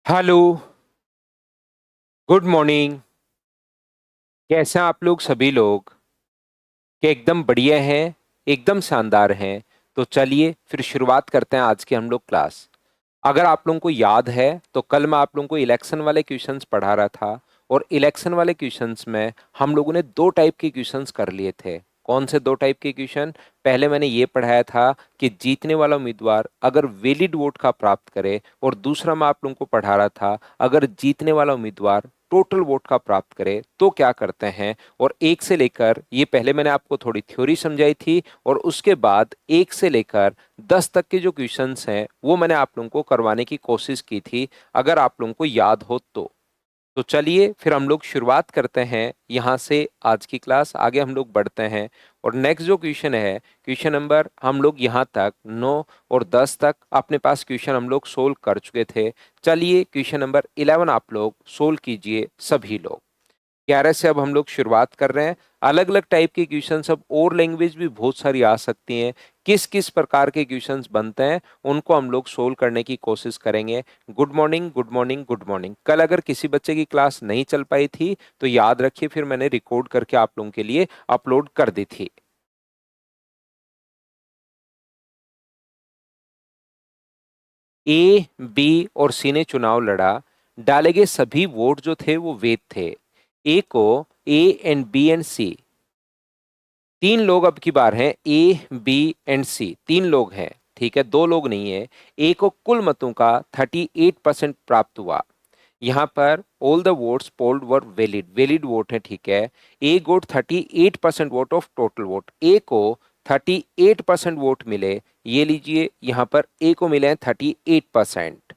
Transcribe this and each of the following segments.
Hello. Good morning. कैसे हैं आप लोग सभी लोग? कि एकदम बढ़िया हैं, एकदम शानदार हैं। तो चलिए फिर शुरुआत करते हैं आज की हम लोग क्लास। अगर आप लोगों को याद है तो कल मैं आप लोगों को इलेक्शन वाले क्वेश्चंस पढ़ा रहा था। और इलेक्शन वाले क्वेश्चंस में हम लोगों ने दो टाइप के क्वेश्चंस कर लिए थे। कौन से दो टाइप के क्वेश्चन? पहले मैंने ये पढ़ाया था कि जीतने वाला उम्मीदवार अगर वैलिड वोट का प्राप्त करे, और दूसरा मैं आप लोगों को पढ़ा रहा था अगर जीतने वाला उम्मीदवार टोटल वोट का प्राप्त करे तो क्या करते हैं। और एक से लेकर, ये पहले मैंने आपको थोड़ी थ्योरी समझाई थी, और उसके बाद एक से लेकर 10 तक के जो क्वेश्चंस हैं वो मैंने आप लोगों को करवाने की कोशिश की थी, अगर आप लोगों को याद हो तो चलिए फिर हम लोग शुरुआत करते हैं यहाँ से। आज की क्लास आगे हम लोग बढ़ते हैं। और नेक्स्ट जो क्वेश्चन है, क्वेश्चन नंबर हम लोग यहाँ तक 9 और 10 तक अपने पास क्वेश्चन हम लोग सोल्व कर चुके थे। चलिए क्वेश्चन नंबर 11 आप लोग सोल्व कीजिए सभी लोग। 11 से अब हम लोग शुरुआत कर रहे हैं। अलग अलग टाइप के क्वेश्चंस, अब और लैंग्वेज भी बहुत सारी आ सकती हैं। किस किस प्रकार के क्वेश्चंस बनते हैं उनको हम लोग सोल्व करने की कोशिश करेंगे। Good morning, good morning, good morning. कल अगर किसी बच्चे की क्लास नहीं चल पाई थी तो याद रखिए, फिर मैंने रिकॉर्ड करके आप लोगों के लिए अपलोड कर दी थी। ए, बी और सी ने चुनाव लड़ा। डाले गए सभी वोट जो थे वो वैध थे। ए को ए एंड बी एंड सी, तीन लोग अब की बार हैं। ए, बी एंड सी तीन लोग हैं, ठीक है, दो लोग नहीं है। ए को कुल मतों का 38% प्राप्त हुआ। यहाँ पर all the votes polled were valid, valid vote है, ठीक है। ए गोट 38% वोट ऑफ टोटल वोट। ए को 38% वोट मिले। ये लीजिए, यहाँ पर ए को मिले हैं 38%।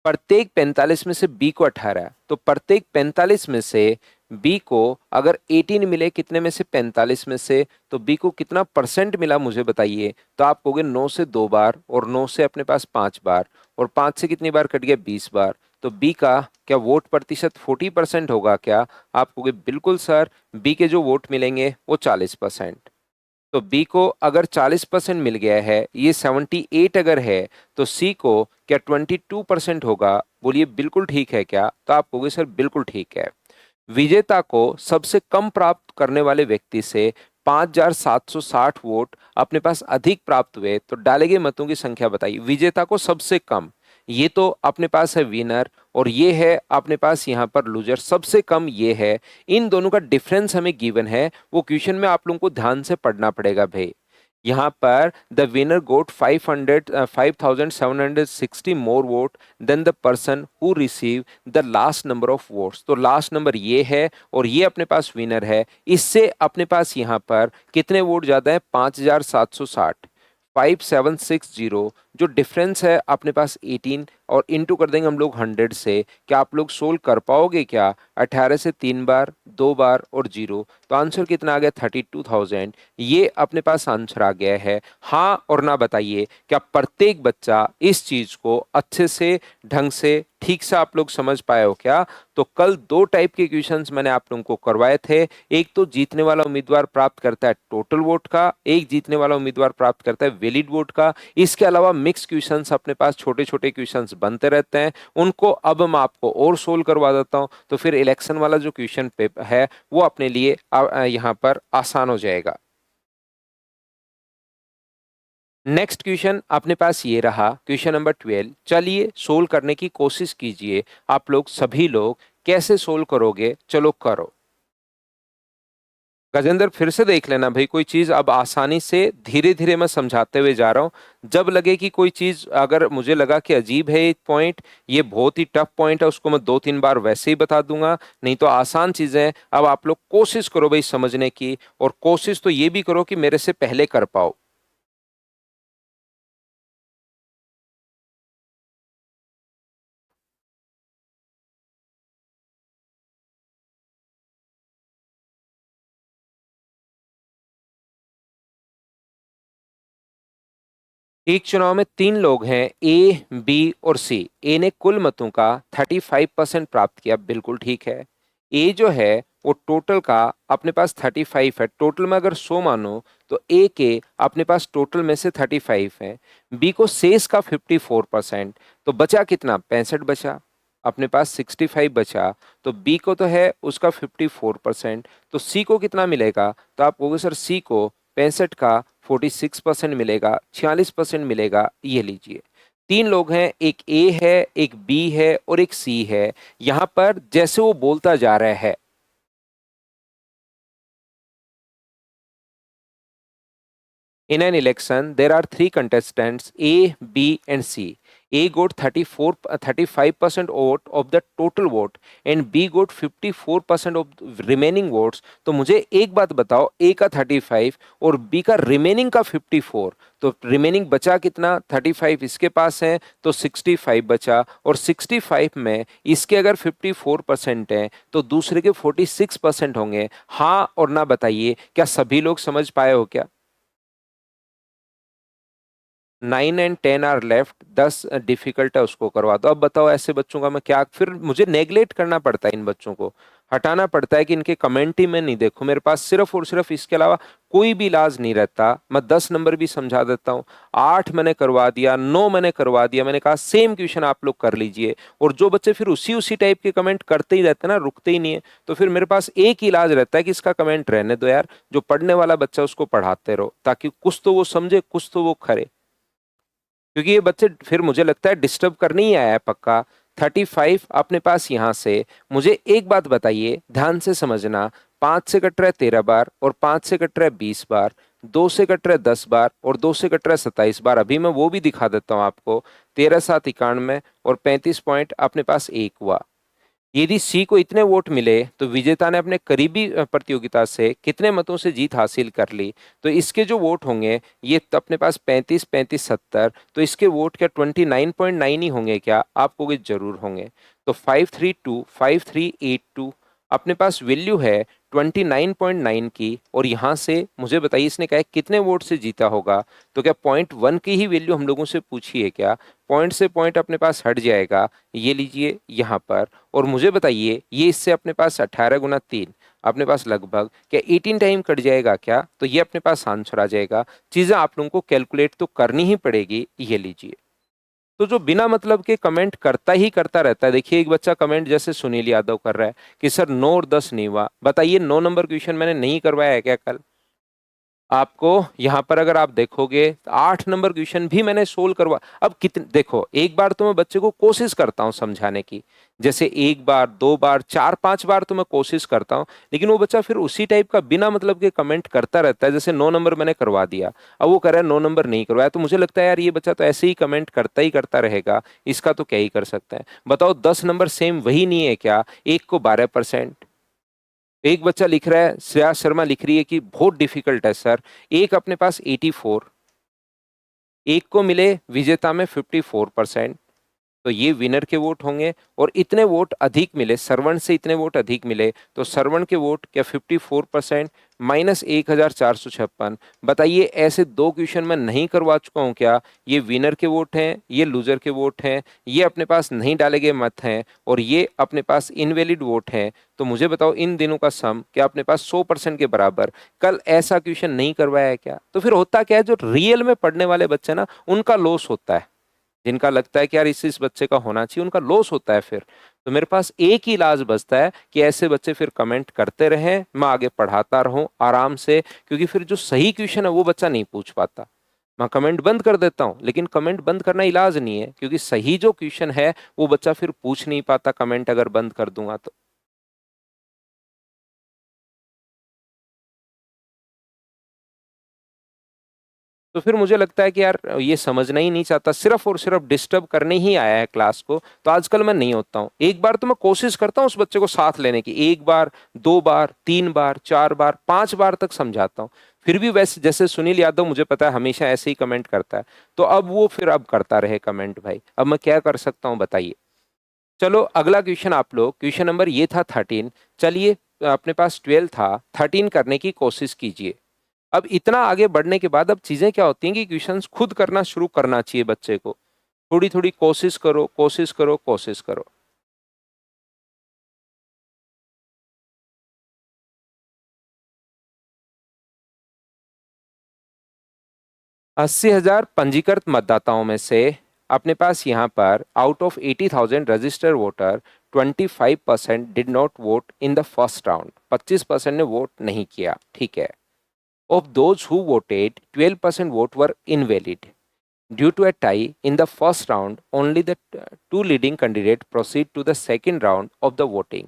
प्रत्येक 45 में से बी को 18, तो प्रत्येक 45 में से बी को अगर 18 मिले, कितने में से? 45 में से, तो बी को कितना परसेंट मिला मुझे बताइए। तो आप कहोगे 9 से 2 बार, और 9 से अपने पास 5 बार, और 5 से कितनी बार कट गया? 20 बार। तो बी का क्या वोट प्रतिशत 40% होगा क्या? आप कहोगे बिल्कुल सर, बी के जो वोट मिलेंगे वो 40%। तो बी को अगर 40% मिल गया है, ये 78 अगर है, तो सी को क्या 22% होगा? बोलिए बिल्कुल ठीक है क्या? तो आप कहोगे सर बिल्कुल ठीक है। विजेता को सबसे कम प्राप्त करने वाले व्यक्ति से 5,760 वोट अपने पास अधिक प्राप्त हुए, तो डाले गए मतों की संख्या बताइए। विजेता को सबसे कम, ये तो अपने पास है विनर, और ये है अपने पास यहाँ पर लूजर। सबसे कम ये है, इन दोनों का डिफरेंस हमें गिवन है, वो क्वेश्चन में आप लोगों को ध्यान से पढ़ना पड़ेगा भाई। यहाँ पर the winner got 5,760 more vote than the person who receive the last number of votes. तो लास्ट नंबर ये है, और ये अपने पास विनर है। इससे अपने पास यहाँ पर कितने वोट ज्यादा है? 5,760, 5,760। जो डिफरेंस है अपने पास 18, और इंटू कर देंगे हम लोग 100 से। क्या आप लोग सोल्व कर पाओगे क्या? 18 से 3 बार, 2 बार और 0, तो आंसर कितना आ गया? 32,000। ये अपने पास आंसर आ गया है। हाँ और ना बताइए, क्या प्रत्येक बच्चा इस चीज को अच्छे से, ढंग से, ठीक से आप लोग समझ पाए हो क्या? तो कल दो टाइप के क्वेश्चंस मैंने आप लोगों को करवाए थे। एक तो जीतने वाला उम्मीदवार प्राप्त करता है टोटल वोट का, एक जीतने वाला उम्मीदवार प्राप्त करता है वैलिड वोट का। इसके अलावा मिक्स क्वेश्चंस अपने पास छोटे छोटे क्वेश्चंस बनते रहते हैं, उनको अब मैं आपको और सोल्व करवा देता हूं, तो फिर इलेक्शन वाला जो क्वेश्चन पेपर है वो अपने लिए यहाँ पर आसान हो जाएगा। नेक्स्ट क्वेश्चन अपने पास ये रहा, क्वेश्चन नंबर 12। चलिए सोल्व करने की कोशिश कीजिए आप लोग सभी लोग। कैसे सोल्व करोगे? चलो करो। गजेंद्र फिर से देख लेना भाई, कोई चीज अब आसानी से धीरे धीरे मैं समझाते हुए जा रहा हूं। जब लगे कि कोई चीज, अगर मुझे लगा कि अजीब है एक पॉइंट, ये बहुत ही टफ पॉइंट है, उसको मैं 2-3 बार वैसे ही बता दूंगा। नहीं तो आसान चीजें हैं। अब आप लोग कोशिश करो भाई समझने की, और कोशिश तो ये भी करो कि मेरे से पहले कर पाओ। एक चुनाव में तीन लोग हैं, ए, बी और सी। ए ने कुल मतों का 35% प्राप्त किया, बिल्कुल ठीक है। ए जो है वो टोटल का अपने पास 35 है। टोटल में अगर 100 मानो तो ए के अपने पास टोटल में से 35 है। बी को शेष का 54%, तो बचा कितना? 65 बचा। अपने पास 65 बचा, तो बी को तो है उसका 54%, तो सी को कितना मिलेगा? तो आप कहोगे सर सी को 65 का 46% मिलेगा, 46% मिलेगा। ये लीजिए, तीन लोग हैं, एक ए है, एक बी है और एक सी है। यहां पर जैसे वो बोलता जा रहा है, in an election, there are three contestants A, B, and C. A got 35% vote of the total vote and B got 54% of remaining votes. तो मुझे एक बात बताओ, A का 35 और B का रिमेनिंग का 54, तो रिमेनिंग बचा कितना? 35 इसके पास है तो 65 बचा, और 65 में इसके अगर 54% है तो दूसरे के 46% होंगे। हाँ और ना बताइए, क्या सभी लोग समझ पाए हो क्या? 9 एंड 10 आर लेफ्ट, 10 डिफिकल्ट है, उसको करवा दो। अब बताओ ऐसे बच्चों का मैं क्या, फिर मुझे नेग्लेक्ट करना पड़ता है, इन बच्चों को हटाना पड़ता है कि इनके कमेंट ही मैं नहीं देखूं। मेरे पास सिर्फ और सिर्फ इसके अलावा कोई भी इलाज नहीं रहता। मैं 10 नंबर भी समझा देता हूँ, 8 मैंने करवा दिया, 9 मैंने करवा दिया, मैंने कहा सेम क्वेश्चन आप लोग कर लीजिए। और जो बच्चे फिर उसी उसी टाइप के कमेंट करते ही रहते हैं ना, रुकते ही नहीं है, तो फिर मेरे पास एक ही इलाज रहता है कि इसका कमेंट रहने दो यार, जो पढ़ने वाला बच्चा है उसको पढ़ाते रहो, ताकि कुछ तो वो समझे, कुछ तो वो करे। क्योंकि ये बच्चे फिर मुझे लगता है डिस्टर्ब करने ही आया है पक्का। 35 अपने पास यहां से, मुझे एक बात बताइए, ध्यान से समझना, 5 से कट रहा है 13 बार, और 5 से कट रहा है 20 बार, 2 से कट रहा है 10 बार, और 2 से कट रहा है 27 बार। अभी मैं वो भी दिखा देता हूं आपको। 13 7 91 और 35 पॉइंट अपने पास एक हुआ। यदि सी को इतने वोट मिले तो विजेता ने अपने करीबी प्रतियोगिता से कितने मतों से जीत हासिल कर ली? तो इसके जो वोट होंगे ये तो अपने पास 35 35 70, तो इसके वोट क्या 29.9 ही होंगे क्या? आप कहोगे जरूर होंगे। तो 532 अपने पास वैल्यू है 29.9 की, और यहां से मुझे बताइए इसने कहा है कितने वोट से जीता होगा? तो क्या पॉइंट 1 की ही वैल्यू हम लोगों से पूछी है क्या? पॉइंट से पॉइंट अपने पास हट जाएगा, ये लीजिए यहाँ पर। और मुझे बताइए, ये इससे अपने पास 18 × 3 अपने पास लगभग क्या 18 टाइम कट जाएगा क्या? तो ये अपने पास आंसर आ जाएगा। चीजें आप लोगों को कैलकुलेट तो करनी ही पड़ेगी। ये लीजिए, तो जो बिना मतलब के कमेंट करता ही करता रहता है, देखिए एक बच्चा कमेंट जैसे सुनील यादव कर रहा है कि सर 9 और 10 नहीं हुआ। बताइए 9 नंबर क्वेश्चन मैंने नहीं करवाया है क्या कल? आपको यहां पर अगर आप देखोगे तो 8 नंबर क्वेश्चन भी मैंने सोल्व करवा। अब कितने, देखो एक बार तो मैं बच्चे को कोशिश करता हूं समझाने की, जैसे एक बार, दो बार, चार पांच बार तो मैं कोशिश करता हूं, लेकिन वो बच्चा फिर उसी टाइप का बिना मतलब के कमेंट करता रहता है। जैसे 9 नंबर मैंने करवा दिया, अब वो कह रहा है 9 नंबर नहीं करवाया, तो मुझे लगता है यार ये बच्चा तो ऐसे ही कमेंट करता ही करता रहेगा, इसका तो क्या ही कर सकते हैं। बताओ 10 नंबर सेम वही नहीं है क्या? एक को 12%, एक बच्चा लिख रहा है, श्रेया शर्मा लिख रही है कि बहुत डिफिकल्ट है सर। एक अपने पास 84, एक को मिले विजेता में 54%, तो ये विनर के वोट होंगे। और इतने वोट अधिक मिले, सरवण से इतने वोट अधिक मिले, तो सरवण के वोट क्या 54% माइनस 1456। बताइए ऐसे दो क्वेश्चन मैं नहीं करवा चुका हूं क्या? ये विनर के वोट हैं, ये लूजर के वोट हैं, ये अपने पास नहीं डाले गए मत हैं, और ये अपने पास इनवैलिड वोट हैं। तो मुझे बताओ इन दिनों का सम क्या अपने पास 100% के बराबर? कल ऐसा क्वेश्चन नहीं करवाया है क्या? तो फिर होता क्या है, जो रियल में पढ़ने वाले बच्चे ना उनका लॉस होता है, जिनका लगता है कि यार इस बच्चे का होना चाहिए, उनका लॉस होता है फिर। तो मेरे पास एक ही इलाज बचता है कि ऐसे बच्चे फिर कमेंट करते रहें, मैं आगे पढ़ाता रहूं आराम से, क्योंकि फिर जो सही क्वेश्चन है वो बच्चा नहीं पूछ पाता। मैं कमेंट बंद कर देता हूं, लेकिन कमेंट बंद करना इलाज नहीं है, क्योंकि सही जो क्वेश्चन है वो बच्चा फिर पूछ नहीं पाता, कमेंट अगर बंद कर दूंगा तो। तो फिर मुझे लगता है कि यार ये समझना ही नहीं चाहता, सिर्फ और सिर्फ डिस्टर्ब करने ही आया है क्लास को। तो आजकल मैं नहीं होता हूँ, एक बार तो मैं कोशिश करता हूँ उस बच्चे को साथ लेने की, एक बार, दो बार, तीन बार, चार बार, 5 बार तक समझाता हूँ। फिर भी वैसे जैसे सुनील यादव मुझे पता है हमेशा ऐसे ही कमेंट करता है, तो अब वो फिर अब करता रहे कमेंट भाई, अब मैं क्या कर सकता हूँ बताइए। चलो अगला क्वेश्चन आप लोग, क्वेश्चन नंबर ये था 13। चलिए अपने पास 12 था, 13 करने की कोशिश कीजिए। अब इतना आगे बढ़ने के बाद अब चीजें क्या होती हैं कि क्वेश्चंस खुद करना शुरू करना चाहिए बच्चे को। थोड़ी थोड़ी कोशिश करो, कोशिश करो, कोशिश करो। 80,000 पंजीकृत मतदाताओं में से अपने पास यहाँ पर out of 80,000 registered voter 25% did not vote in the first round, 25% ने वोट नहीं किया, ठीक है। Of those who voted 12% vote were invalid. Due to a tie in the first round only the two leading candidate proceed to the second round of the voting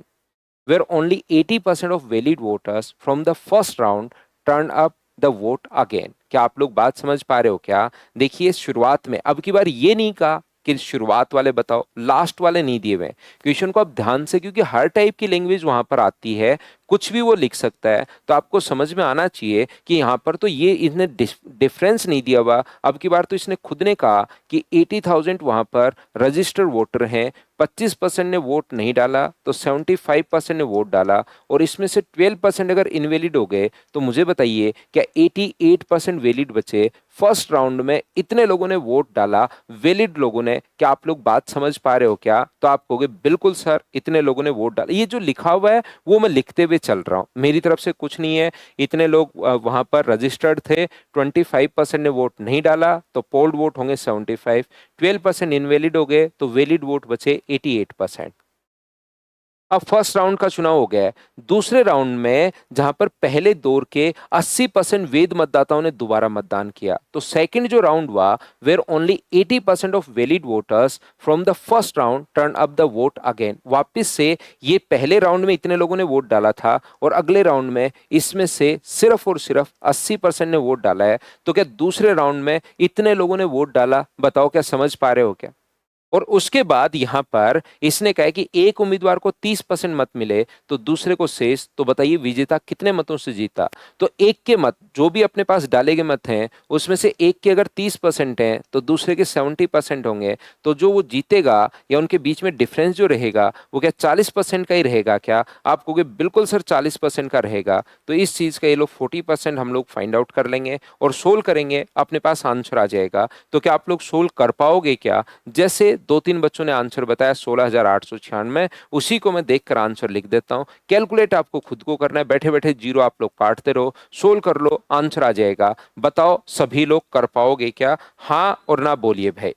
where only 80% of valid voters from the first round turned up the vote again। क्या आप लोग बात समझ पा रहे हो क्या? देखिए शुरुआत में अब की बार ये नहीं कहा कि शुरुआत वाले बताओ, लास्ट वाले नहीं दिए हुए क्वेश्चन को आप ध्यान से, क्योंकि हर टाइप की लैंग्वेज वहां पर आती है, कुछ भी वो लिख सकता है, तो आपको समझ में आना चाहिए कि यहाँ पर तो ये इसने डिफरेंस नहीं दिया हुआ। अब की बार तो इसने खुद ने कहा कि 80,000 वहां पर रजिस्टर्ड वोटर हैं, 25% ने वोट नहीं डाला तो 75% ने वोट डाला, और इसमें से 12% अगर इनवैलिड हो गए तो मुझे बताइए क्या 88% वैलिड बचे? फर्स्ट राउंड में इतने लोगों ने वोट डाला, वैलिड लोगों ने। क्या आप लोग बात समझ पा रहे हो क्या? तो आप कहोगे बिल्कुल सर, इतने लोगों ने वोट डाला। ये जो लिखा हुआ है वो मैं लिखते हुए चल रहा हूं, मेरी तरफ से कुछ नहीं है। इतने लोग वहां पर रजिस्टर्ड थे, 25% ने वोट नहीं डाला तो पोल्ड वोट होंगे 75, 12% इनवैलिड हो गए तो वैलिड वोट बचे 88%। अब फर्स्ट राउंड का चुनाव हो गया है। दूसरे राउंड में जहां पर पहले दौर के 80% वैध मतदाताओं ने दोबारा मतदान किया, तो सेकंड जो राउंड हुआ where only 80% of valid voters from the first round turn up the vote again. वापस से ये पहले राउंड में इतने लोगों ने वोट डाला था और अगले राउंड में इसमें से सिर्फ और सिर्फ 80% ने वोट डाला है, तो क्या दूसरे राउंड में इतने लोगों ने वोट डाला? बताओ, क्या समझ पा रहे हो क्या? और उसके बाद यहां पर इसने कहा कि एक उम्मीदवार को 30% मत मिले तो दूसरे को शेष। तो बताइए विजेता कितने मतों से जीता? तो एक के मत, जो भी अपने पास डाले गए मत हैं उसमें से एक के अगर 30% हैं तो दूसरे के 70% होंगे, तो जो वो जीतेगा या उनके बीच में डिफरेंस जो रहेगा वो क्या 40% का ही रहेगा क्या? आप कहोगे बिल्कुल सर 40% का रहेगा। तो इस चीज का ये लोग 40% हम लोग फाइंड आउट कर लेंगे और सोल्व करेंगे, अपने पास आंसर आ जाएगा। तो क्या आप लोग सोल्व कर पाओगे क्या? जैसे दो तीन बच्चों ने आंसर बताया 16,896, उसी को मैं देखकर आंसर लिख देता हूं। कैलकुलेट आपको खुद को करना है, बैठे बैठे जीरो आप लोग काटते रहो, सोल्व कर लो, आंसर आ जाएगा। बताओ सभी लोग कर पाओगे क्या? हाँ और ना बोलिए भाई।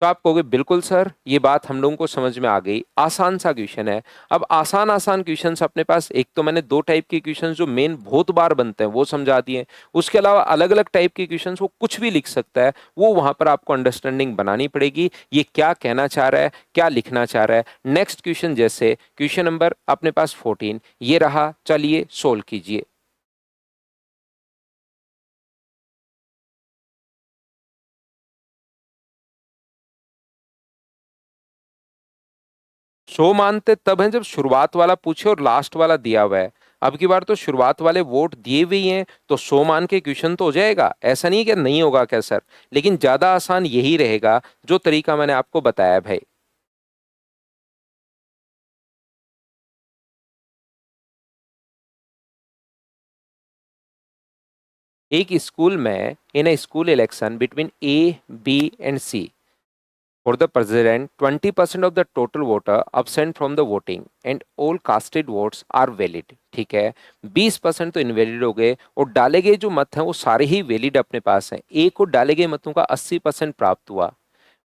तो आप कहोगे बिल्कुल सर, ये बात हम लोगों को समझ में आ गई, आसान सा क्वेश्चन है। अब आसान आसान क्वेश्चंस अपने पास, एक तो मैंने दो टाइप के क्वेश्चंस जो मेन बहुत बार बनते हैं वो समझा दिए, उसके अलावा अलग अलग टाइप के क्वेश्चंस वो कुछ भी लिख सकता है, वो वहां पर आपको अंडरस्टैंडिंग बनानी पड़ेगी, ये क्या कहना चाह रहा है, क्या लिखना चाह रहा है। नेक्स्ट क्वेश्चन, जैसे क्वेश्चन नंबर अपने पास 14 ये रहा, चलिए सोल्व कीजिए। सो मानते तब हैं जब शुरुआत वाला पूछे और लास्ट वाला दिया हुआ है। अब की बार तो शुरुआत वाले वोट दिए हुए ही हैं, तो सो मान के क्वेश्चन तो हो जाएगा, ऐसा नहीं कि नहीं होगा क्या सर। लेकिन ज्यादा आसान यही रहेगा जो तरीका मैंने आपको बताया भाई। एक स्कूल में in a school election between A B and C for the president 20% of the total voter absent from the voting and all casted votes are valid। ठीक है, 20% तो इनवैलिड हो गए और डाले गए जो मत हैं वो सारे ही वैलिड अपने पास हैं। ए को डाले गए मतों का 80% प्राप्त हुआ,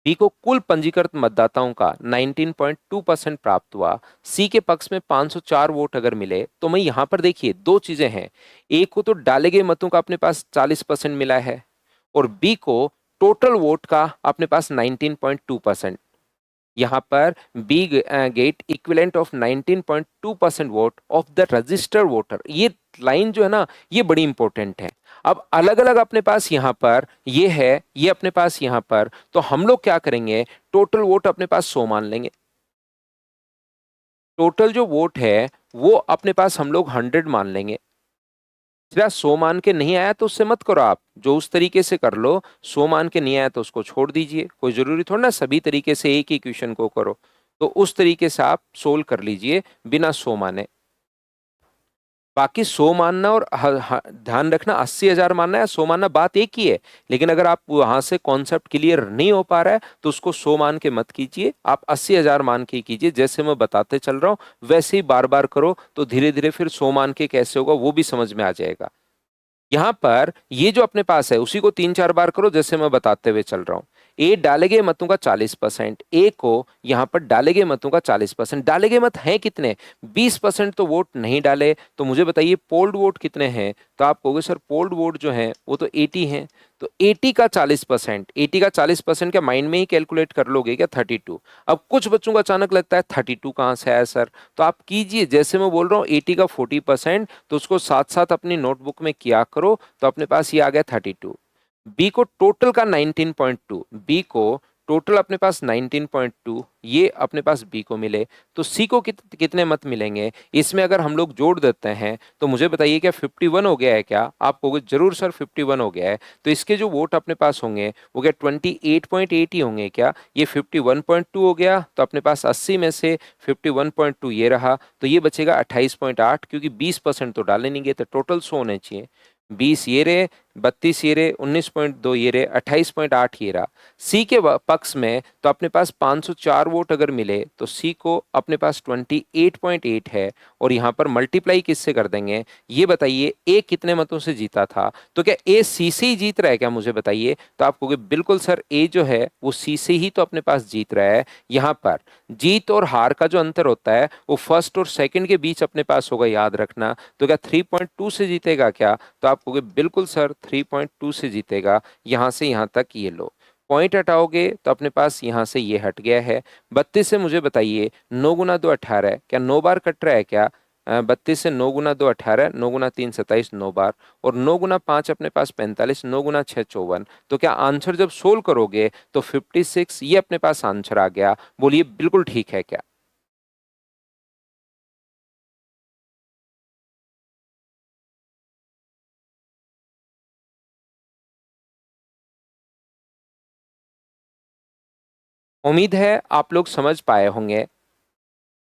बी को कुल पंजीकृत मतदाताओं का 19.2% प्राप्त हुआ, सी के पक्ष में 504 वोट अगर मिले। तो मैं यहां पर देखिए दो चीजें हैं, ए को तो डाले गए मतों का अपने पास 40% मिला है और बी को टोटल वोट का अपने पास 19.2%। यहां पर be get equivalent of 19.2% vote of the registered voter. ये लाइन जो है ना ये बड़ी इंपॉर्टेंट है। अब अलग अलग अपने पास यहां पर ये है, ये अपने पास यहां पर, तो हम लोग क्या करेंगे, टोटल वोट अपने पास 100 मान लेंगे। टोटल जो वोट है वो अपने पास हम लोग 100 मान लेंगे। तेरा 100 मान के नहीं आया तो उससे मत करो, आप जो उस तरीके से कर लो। 100 मान के नहीं आया तो उसको छोड़ दीजिए, कोई जरूरी थोड़ा ना सभी तरीके से एक ही क्वेश्चन को करो। तो उस तरीके से आप सोल्व कर लीजिए बिना 100 माने। बाकी 100 मानना और ध्यान रखना 80,000 मानना है 100 मानना बात एक ही है। लेकिन अगर आप वहां से कॉन्सेप्ट क्लियर नहीं हो पा रहा है तो उसको 100 मान के मत कीजिए, आप 80,000 मान के कीजिए। जैसे मैं बताते चल रहा हूं वैसे ही बार बार करो, तो धीरे धीरे फिर 100 मान के कैसे होगा वो भी समझ में आ जाएगा। यहाँ पर ये जो अपने पास है उसी को 3-4 बार करो जैसे मैं बताते हुए चल रहा हूँ। ए डाले गए मतों का 40%, ए को यहाँ पर डाले गए मतों का 40%। डाले गए मत हैं कितने? 20% तो वोट नहीं डाले। तो मुझे बताइए पोल्ड वोट कितने हैं? तो आप कहोगे सर पोल्ड वोट जो है वो तो 80 हैं। तो 80 का 40%, 80 का 40% क्या माइंड में ही कैलकुलेट कर लोगे क्या? 32। अब कुछ बच्चों को अचानक लगता है 32 कहाँ से आया सर? तो आप कीजिए जैसे मैं बोल रहा हूँ 80 का 40%, तो उसको साथ साथ अपनी नोटबुक में किया करो। तो अपने पास ये आ गया 32। बी को टोटल का 19.2, बी को टोटल अपने पास 19.2 ये अपने पास बी को मिले। तो सी को कितने मत मिलेंगे? इसमें अगर हम लोग जोड़ देते हैं तो मुझे बताइए क्या 51 हो गया है क्या? आप कहोगे जरूर सर 51 हो गया है। तो इसके जो वोट अपने पास होंगे वो क्या 28.8 ही होंगे क्या? ये 51.2 हो गया। तो अपने पास 80 में से 51.2 ये रहा, तो ये बचेगा 28.8, क्योंकि 20% तो डाले नहीं गए तो टोटल 100 होने चाहिए। 20 ये रहे, 32 ये रहे, 19.2 ये रहे, 28.8 ये रहा। सी के पक्ष में तो अपने पास 504 वोट अगर मिले तो सी को अपने पास 28.8 है। और यहाँ पर मल्टीप्लाई किससे कर देंगे? ये बताइए ए कितने मतों से जीता था? तो क्या ए सी से ही जीत रहा है क्या? मुझे बताइए। तो आप कहोगे बिल्कुल सर ए जो है वो सी से ही तो अपने पास जीत रहा है। यहाँ पर जीत और हार का जो अंतर होता है वो फर्स्ट और सेकंड के बीच अपने पास होगा, याद रखना। तो क्या 3.2 से जीतेगा क्या? तो आप कहोगे बिल्कुल सर 3.2 से जीतेगा। यहां से यहां तक ये लो, पॉइंट हटाओगे तो अपने पास यहां से ये हट गया है। 32 से मुझे बताइए 9 गुना 2 18, क्या 9 बार कट रहा है क्या? 32 से 9 गुना 2 18, 9 गुना 3 27, 9 बार। और 9 गुना 5 अपने पास 45, 9 गुना 6 54। तो क्या आंसर जब सोल्व करोगे तो 56 ये अपने पास आंसर आ गया। बोलिए बिल्कुल ठीक है क्या? उम्मीद है आप लोग समझ पाए होंगे।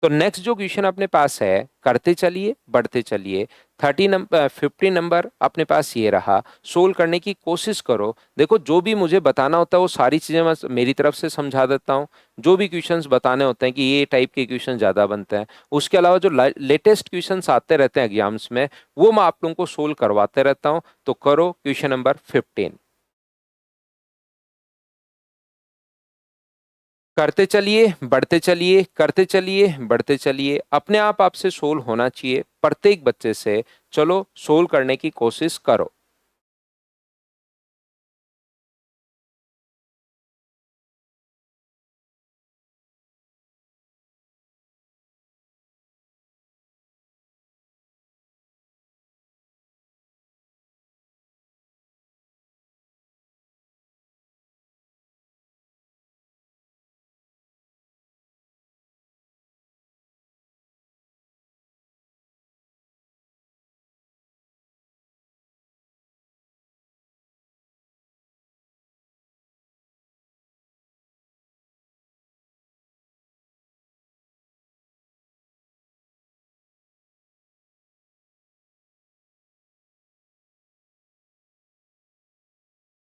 तो नेक्स्ट जो क्वेश्चन अपने पास है, करते चलिए बढ़ते चलिए। 50 नंबर अपने पास ये रहा, सोल्व करने की कोशिश करो। देखो जो भी मुझे बताना होता है वो सारी चीजें मैं मेरी तरफ से समझा देता हूँ। जो भी क्वेश्चंस बताने होते हैं कि ये टाइप के क्वेश्चन ज्यादा बनते हैं, उसके अलावा जो लेटेस्ट क्वेश्चंस आते रहते हैं एग्जाम्स में वो मैं आप लोगों को सोल्व करवाते रहता हूँ। तो करो क्वेश्चन नंबर 15। करते चलिए बढ़ते चलिए, करते चलिए बढ़ते चलिए, अपने आप आपसे सोल्व होना चाहिए प्रत्येक बच्चे से। चलो सोल्व करने की कोशिश करो।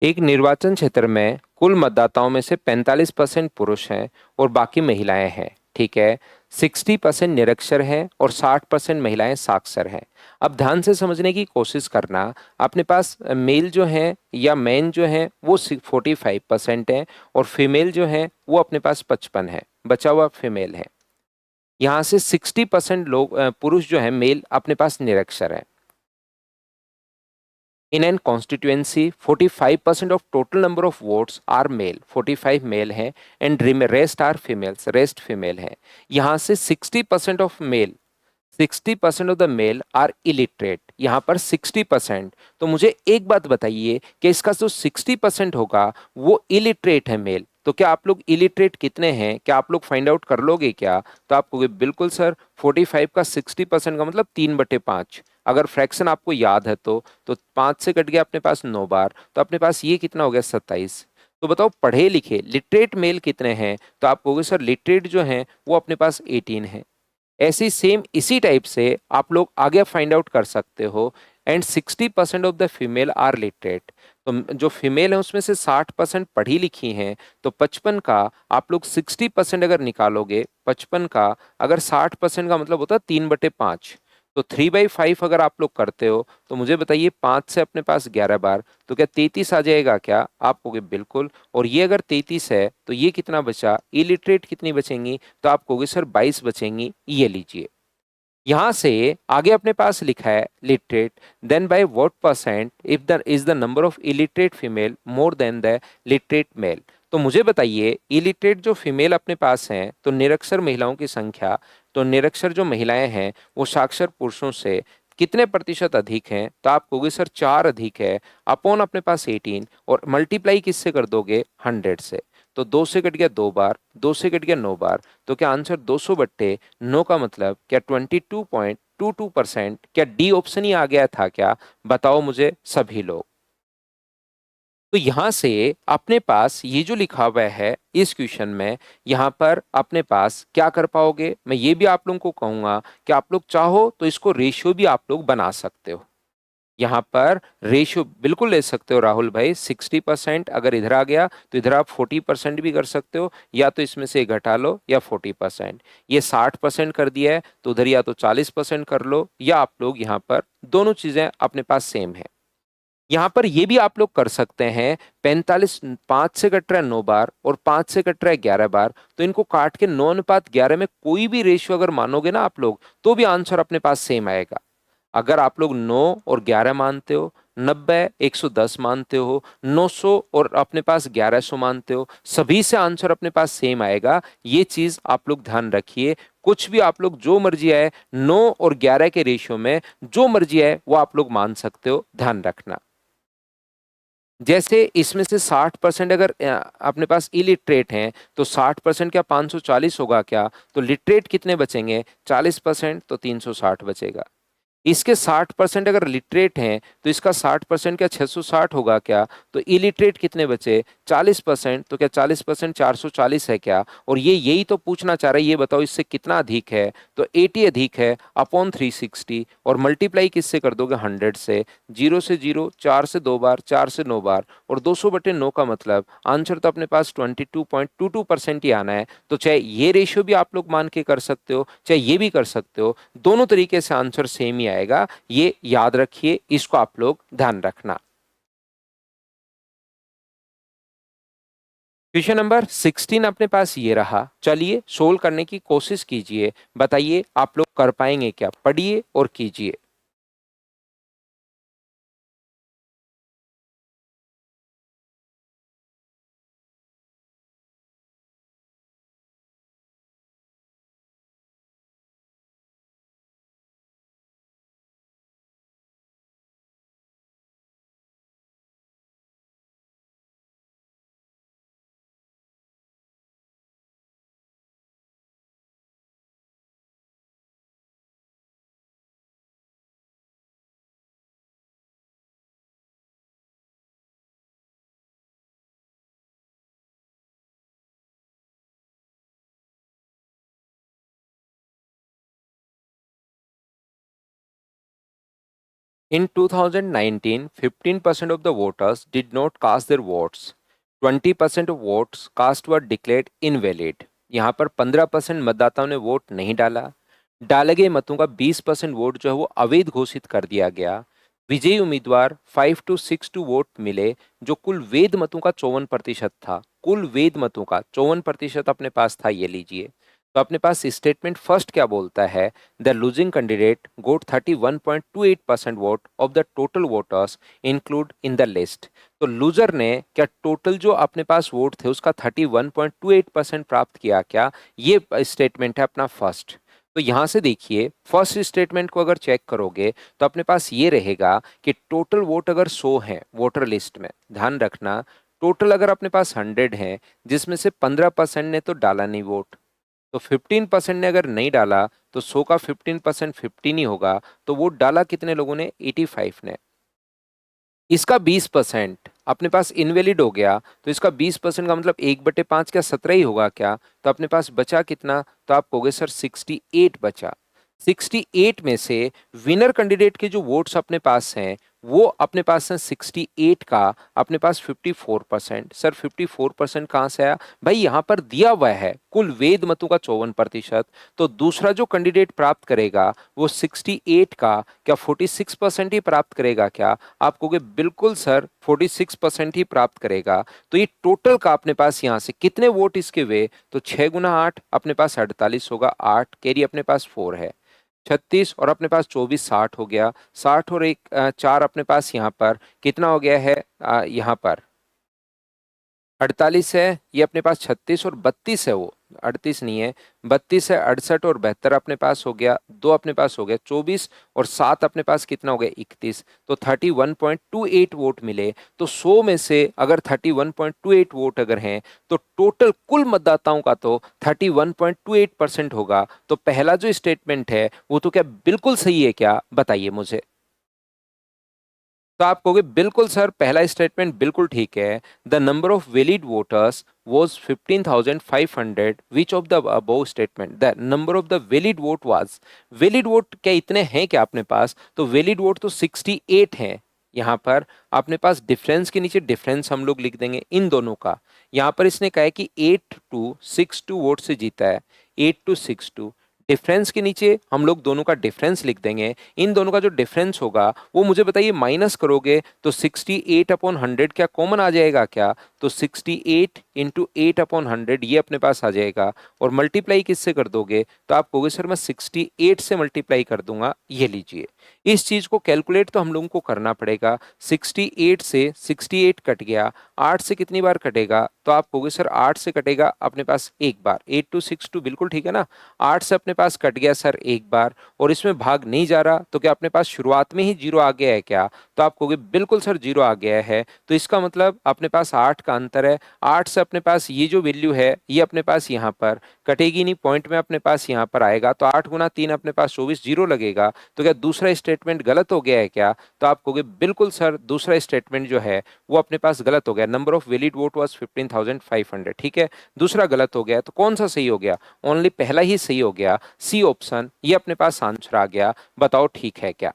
एक निर्वाचन क्षेत्र में कुल मतदाताओं में से 45% पुरुष हैं और बाकी महिलाएं हैं, ठीक है। 60% निरक्षर हैं और 60% महिलाएं साक्षर हैं। अब ध्यान से समझने की कोशिश करना। अपने पास मेल जो हैं या मैन जो हैं वो 45% है और फीमेल जो है वो अपने पास 55 है, बचा हुआ फीमेल है। यहाँ से 60% लोग पुरुष जो है मेल अपने पास निरक्षर है। In an constituency, 45% of total number of votes are male, 45 male हैं and rest are females, rest female है। यहाँ से 60% of male, 60% of the male are illiterate, यहाँ पर 60%। तो मुझे एक बात बताइए कि इसका जो 60% होगा वो इलिटरेट है मेल। तो क्या आप लोग इलिटरेट कितने हैं, क्या आप लोग फाइंड आउट कर लोगे क्या? तो आप कहोगे बिल्कुल सर 45 का 60% का मतलब 3/5। अगर फ्रैक्शन आपको याद है तो 5 से कट गया अपने पास 9 बार, तो अपने पास ये कितना हो गया 27। तो बताओ पढ़े लिखे लिटरेट मेल कितने हैं? तो आप कहोगे सर लिटरेट जो हैं वो अपने पास 18 है। ऐसी सेम इसी टाइप से आप लोग आगे फाइंड आउट कर सकते हो। And 60% of the female are literate, तो जो फीमेल है उसमें से 60% पढ़ी लिखी हैं। तो 55 का आप लोग 60% अगर निकालोगे, 55 का अगर 60% का मतलब होता है 3/5। तो 3/5 अगर आप लोग करते हो तो मुझे बताइए 5 से अपने पास 11 बार, तो क्या 33 आ जाएगा क्या? आप कहोगे बिल्कुल। और ये अगर 33 है तो ये कितना बचा? इलिटरेट कितनी बचेंगी? तो आप कहोगे सर 22 बचेंगी। ये लीजिए, यहां से आगे अपने पास लिखा है literate, then by what percent if the is the number of illiterate female more than the literate male. तो मुझे बताइए इलिटरेट जो फीमेल अपने पास हैं, तो निरक्षर महिलाओं की संख्या, तो निरक्षर जो महिलाएं हैं वो साक्षर पुरुषों से कितने प्रतिशत अधिक हैं? तो आप कहोगे सर 4 अधिक है, अपॉन अपने पास 18, और मल्टीप्लाई किससे कर दोगे? 100 से। तो 2 से कट गया 2 बार, 2 से कट गया 9 बार, तो क्या आंसर 200/9 का मतलब क्या 22.22%? क्या डी ऑप्शन ही आ गया था क्या? बताओ मुझे सभी लोग। तो यहां से अपने पास ये जो लिखा हुआ है इस क्वेश्चन में, यहां पर अपने पास क्या कर पाओगे? मैं ये भी आप लोगों को कहूंगा कि आप लोग चाहो तो इसको रेशियो भी आप लोग बना सकते हो। यहाँ पर रेशियो बिल्कुल ले सकते हो राहुल भाई, 60% अगर इधर आ गया तो इधर आप 40% भी कर सकते हो, या तो इसमें से घटा लो या 40%। ये 60% कर दिया है तो उधर या तो 40% कर लो, या आप लोग यहाँ पर दोनों चीजें अपने पास सेम है। यहाँ पर ये भी आप लोग कर सकते हैं, 45 5 से कट रहा है 9 बार और 5 से कट रहा है 11 बार, तो इनको काट के 9:11 में कोई भी रेशियो अगर मानोगे ना आप लोग, तो भी आंसर अपने पास सेम आएगा। अगर आप लोग 9 और 11 मानते हो, 90 110 मानते हो, 900 और अपने पास 1100 मानते हो, सभी से आंसर अपने पास सेम आएगा। ये चीज आप लोग ध्यान रखिए। कुछ भी आप लोग जो मर्जी आए 9 और 11 के रेशियो में जो मर्जी आए वो आप लोग मान सकते हो, ध्यान रखना। जैसे इसमें से 60% अगर अपने पास इलिटरेट हैं, तो 60% क्या 540 होगा क्या? तो लिटरेट कितने बचेंगे? 40%, तो 360 बचेगा। इसके 60% अगर लिटरेट हैं तो इसका 60% क्या 660 होगा क्या? तो इलिटरेट कितने बचे? 40%, तो क्या 40% 440 है क्या? और ये यही तो पूछना चाह रहा है, ये बताओ इससे कितना अधिक है? तो 80 अधिक है, अपॉन 360, और मल्टीप्लाई किससे कर दोगे? 100 से। 0 से 0, 4 से 2 बार, 4 से 9 बार, और 200/9 का मतलब आंसर तो अपने पास 22.22% ही आना है। तो चाहे ये रेशियो भी आप लोग मान के कर सकते हो, चाहे ये भी कर सकते हो, दोनों तरीके से आंसर सेम ही आएगा। ये याद रखिए, इसको आप लोग ध्यान रखना। क्वेश्चन नंबर 16 अपने पास ये रहा, चलिए सोल्व करने की कोशिश कीजिए, बताइए आप लोग कर पाएंगे क्या? पढ़िए और कीजिए। In 2019, 15% of the voters did not cast their votes. 20% of votes cast were declared invalid. यहाँ पर 15% मतदाताओं ने वोट नहीं डाला। डाले गए मतों का 20% वोट जो है वो अवैध घोषित कर दिया गया। विजयी उम्मीदवार 5-6 वोट मिले, जो कुल वैध मतों का 54% था। कुल वैध मतों का 54% अपने पास था, ये लीजिए। तो अपने पास स्टेटमेंट फर्स्ट क्या बोलता है? The losing candidate got 31.28% vote of the total voters include in the list. तो लूजर ने क्या टोटल जो अपने पास वोट थे उसका 31.28% प्राप्त किया क्या? ये स्टेटमेंट है अपना फर्स्ट। तो यहां से देखिए, फर्स्ट स्टेटमेंट को अगर चेक करोगे तो अपने पास ये रहेगा कि टोटल वोट अगर 100 है वोटर लिस्ट में, ध्यान रखना, टोटल अगर अपने पास 100 है, जिसमें से 15% ने तो डाला नहीं वोट, तो 15% ने अगर नहीं डाला तो 100 का 15% 15 ही होगा। तो वोट डाला कितने लोगों ने? 85 ने। इसका 20% अपने पास इनवैलिड हो गया, तो इसका 20% का मतलब 1/5 क्या 17 ही होगा क्या? तो अपने पास बचा कितना? तो आप कहोगे सर 68 बचा। 68 में से विनर कैंडिडेट के जो वोट्स अपने पास हैं वो अपने पास है 68 का अपने पास 54%। सर 54% कहाँ से आया भाई, यहाँ पर दिया हुआ है कुल वेद मतों का 54%। तो दूसरा जो कैंडिडेट प्राप्त करेगा वो 68 का क्या 46% ही प्राप्त करेगा क्या? आप कहोगे बिल्कुल सर 46% ही प्राप्त करेगा। तो ये टोटल का अपने पास यहाँ से कितने वोट इसके हुए, तो 6 गुना 8 अपने पास 48 होगा, 8 कैरी अपने पास 4 है, 36 और अपने पास 24 60 हो गया, 60 और एक 4 अपने पास यहाँ पर कितना हो गया है, यहाँ पर 48 है, ये अपने पास 36 और 32 है, वो 38 नहीं है 32 है, 68 और 72 अपने पास हो गया, दो अपने पास हो गया 24 और 7 अपने पास कितना हो गया 31। तो 31.28 वोट मिले। तो 100 में से अगर 31.28 वोट अगर हैं तो टोटल कुल मतदाताओं का तो 31.28% होगा। तो पहला जो स्टेटमेंट है वो तो क्या बिल्कुल सही है क्या, बताइए मुझे। तो आप कहोगे बिल्कुल सर पहला स्टेटमेंट बिल्कुल ठीक है। The number of valid voters was 15,500 which of the above statement the number of the valid vote was, valid vote क्या इतने हैं क्या अपने पास, तो वैलिड वोट तो 68 हैं। यहाँ पर अपने पास डिफरेंस के नीचे डिफरेंस हम लोग लिख देंगे इन दोनों का। यहाँ पर इसने कहा है कि 8-2-6-2 वोट से जीता है, 8-6-2। डिफरेंस के नीचे हम लोग दोनों का डिफरेंस लिख देंगे। इन दोनों का जो डिफरेंस होगा वो मुझे बताइए माइनस करोगे तो 68/100 क्या कॉमन आ जाएगा क्या, तो 68 इंटू 8/100 ये अपने पास आ जाएगा। और मल्टीप्लाई किससे कर दोगे, तो आप कहोगे सर मैं 68 से मल्टीप्लाई कर दूंगा, ये लीजिए। इस चीज को कैलकुलेट तो हम लोगों को करना पड़ेगा। 68 से 68 कट गया, 8 से कितनी बार कटेगा, तो आप कहोगे सर 8 से कटेगा अपने पास एक बार, 8-2-6-2 बिल्कुल ठीक है ना। 8 से अपने पास कट गया सर एक बार, और इसमें भाग नहीं जा रहा, तो क्या अपने पास शुरुआत में ही जीरो आ गया है क्या, तो आप कहोगे बिल्कुल सर जीरो आ गया है। तो इसका मतलब अपने पास 8 का अंतर है। 8 से अपने पास ये जो वैल्यू है ये अपने पास यहाँ पर कटेगी नहीं, पॉइंट में अपने पास यहाँ पर आएगा, तो 8 गुना 3 अपने पास 24 जीरो लगेगा। तो क्या दूसरा स्टेटमेंट गलत हो गया है क्या, तो आप कहोगे बिल्कुल सर दूसरा स्टेटमेंट जो है वो अपने पास गलत हो गया। Number of valid vote was 15,500, ठीक है, दूसरा गलत हो गया। तो कौन सा सही हो गया, ओनली पहला ही सही हो गया, सी ऑप्शन, ये अपने पास आंसर आ गया। बताओ ठीक है क्या।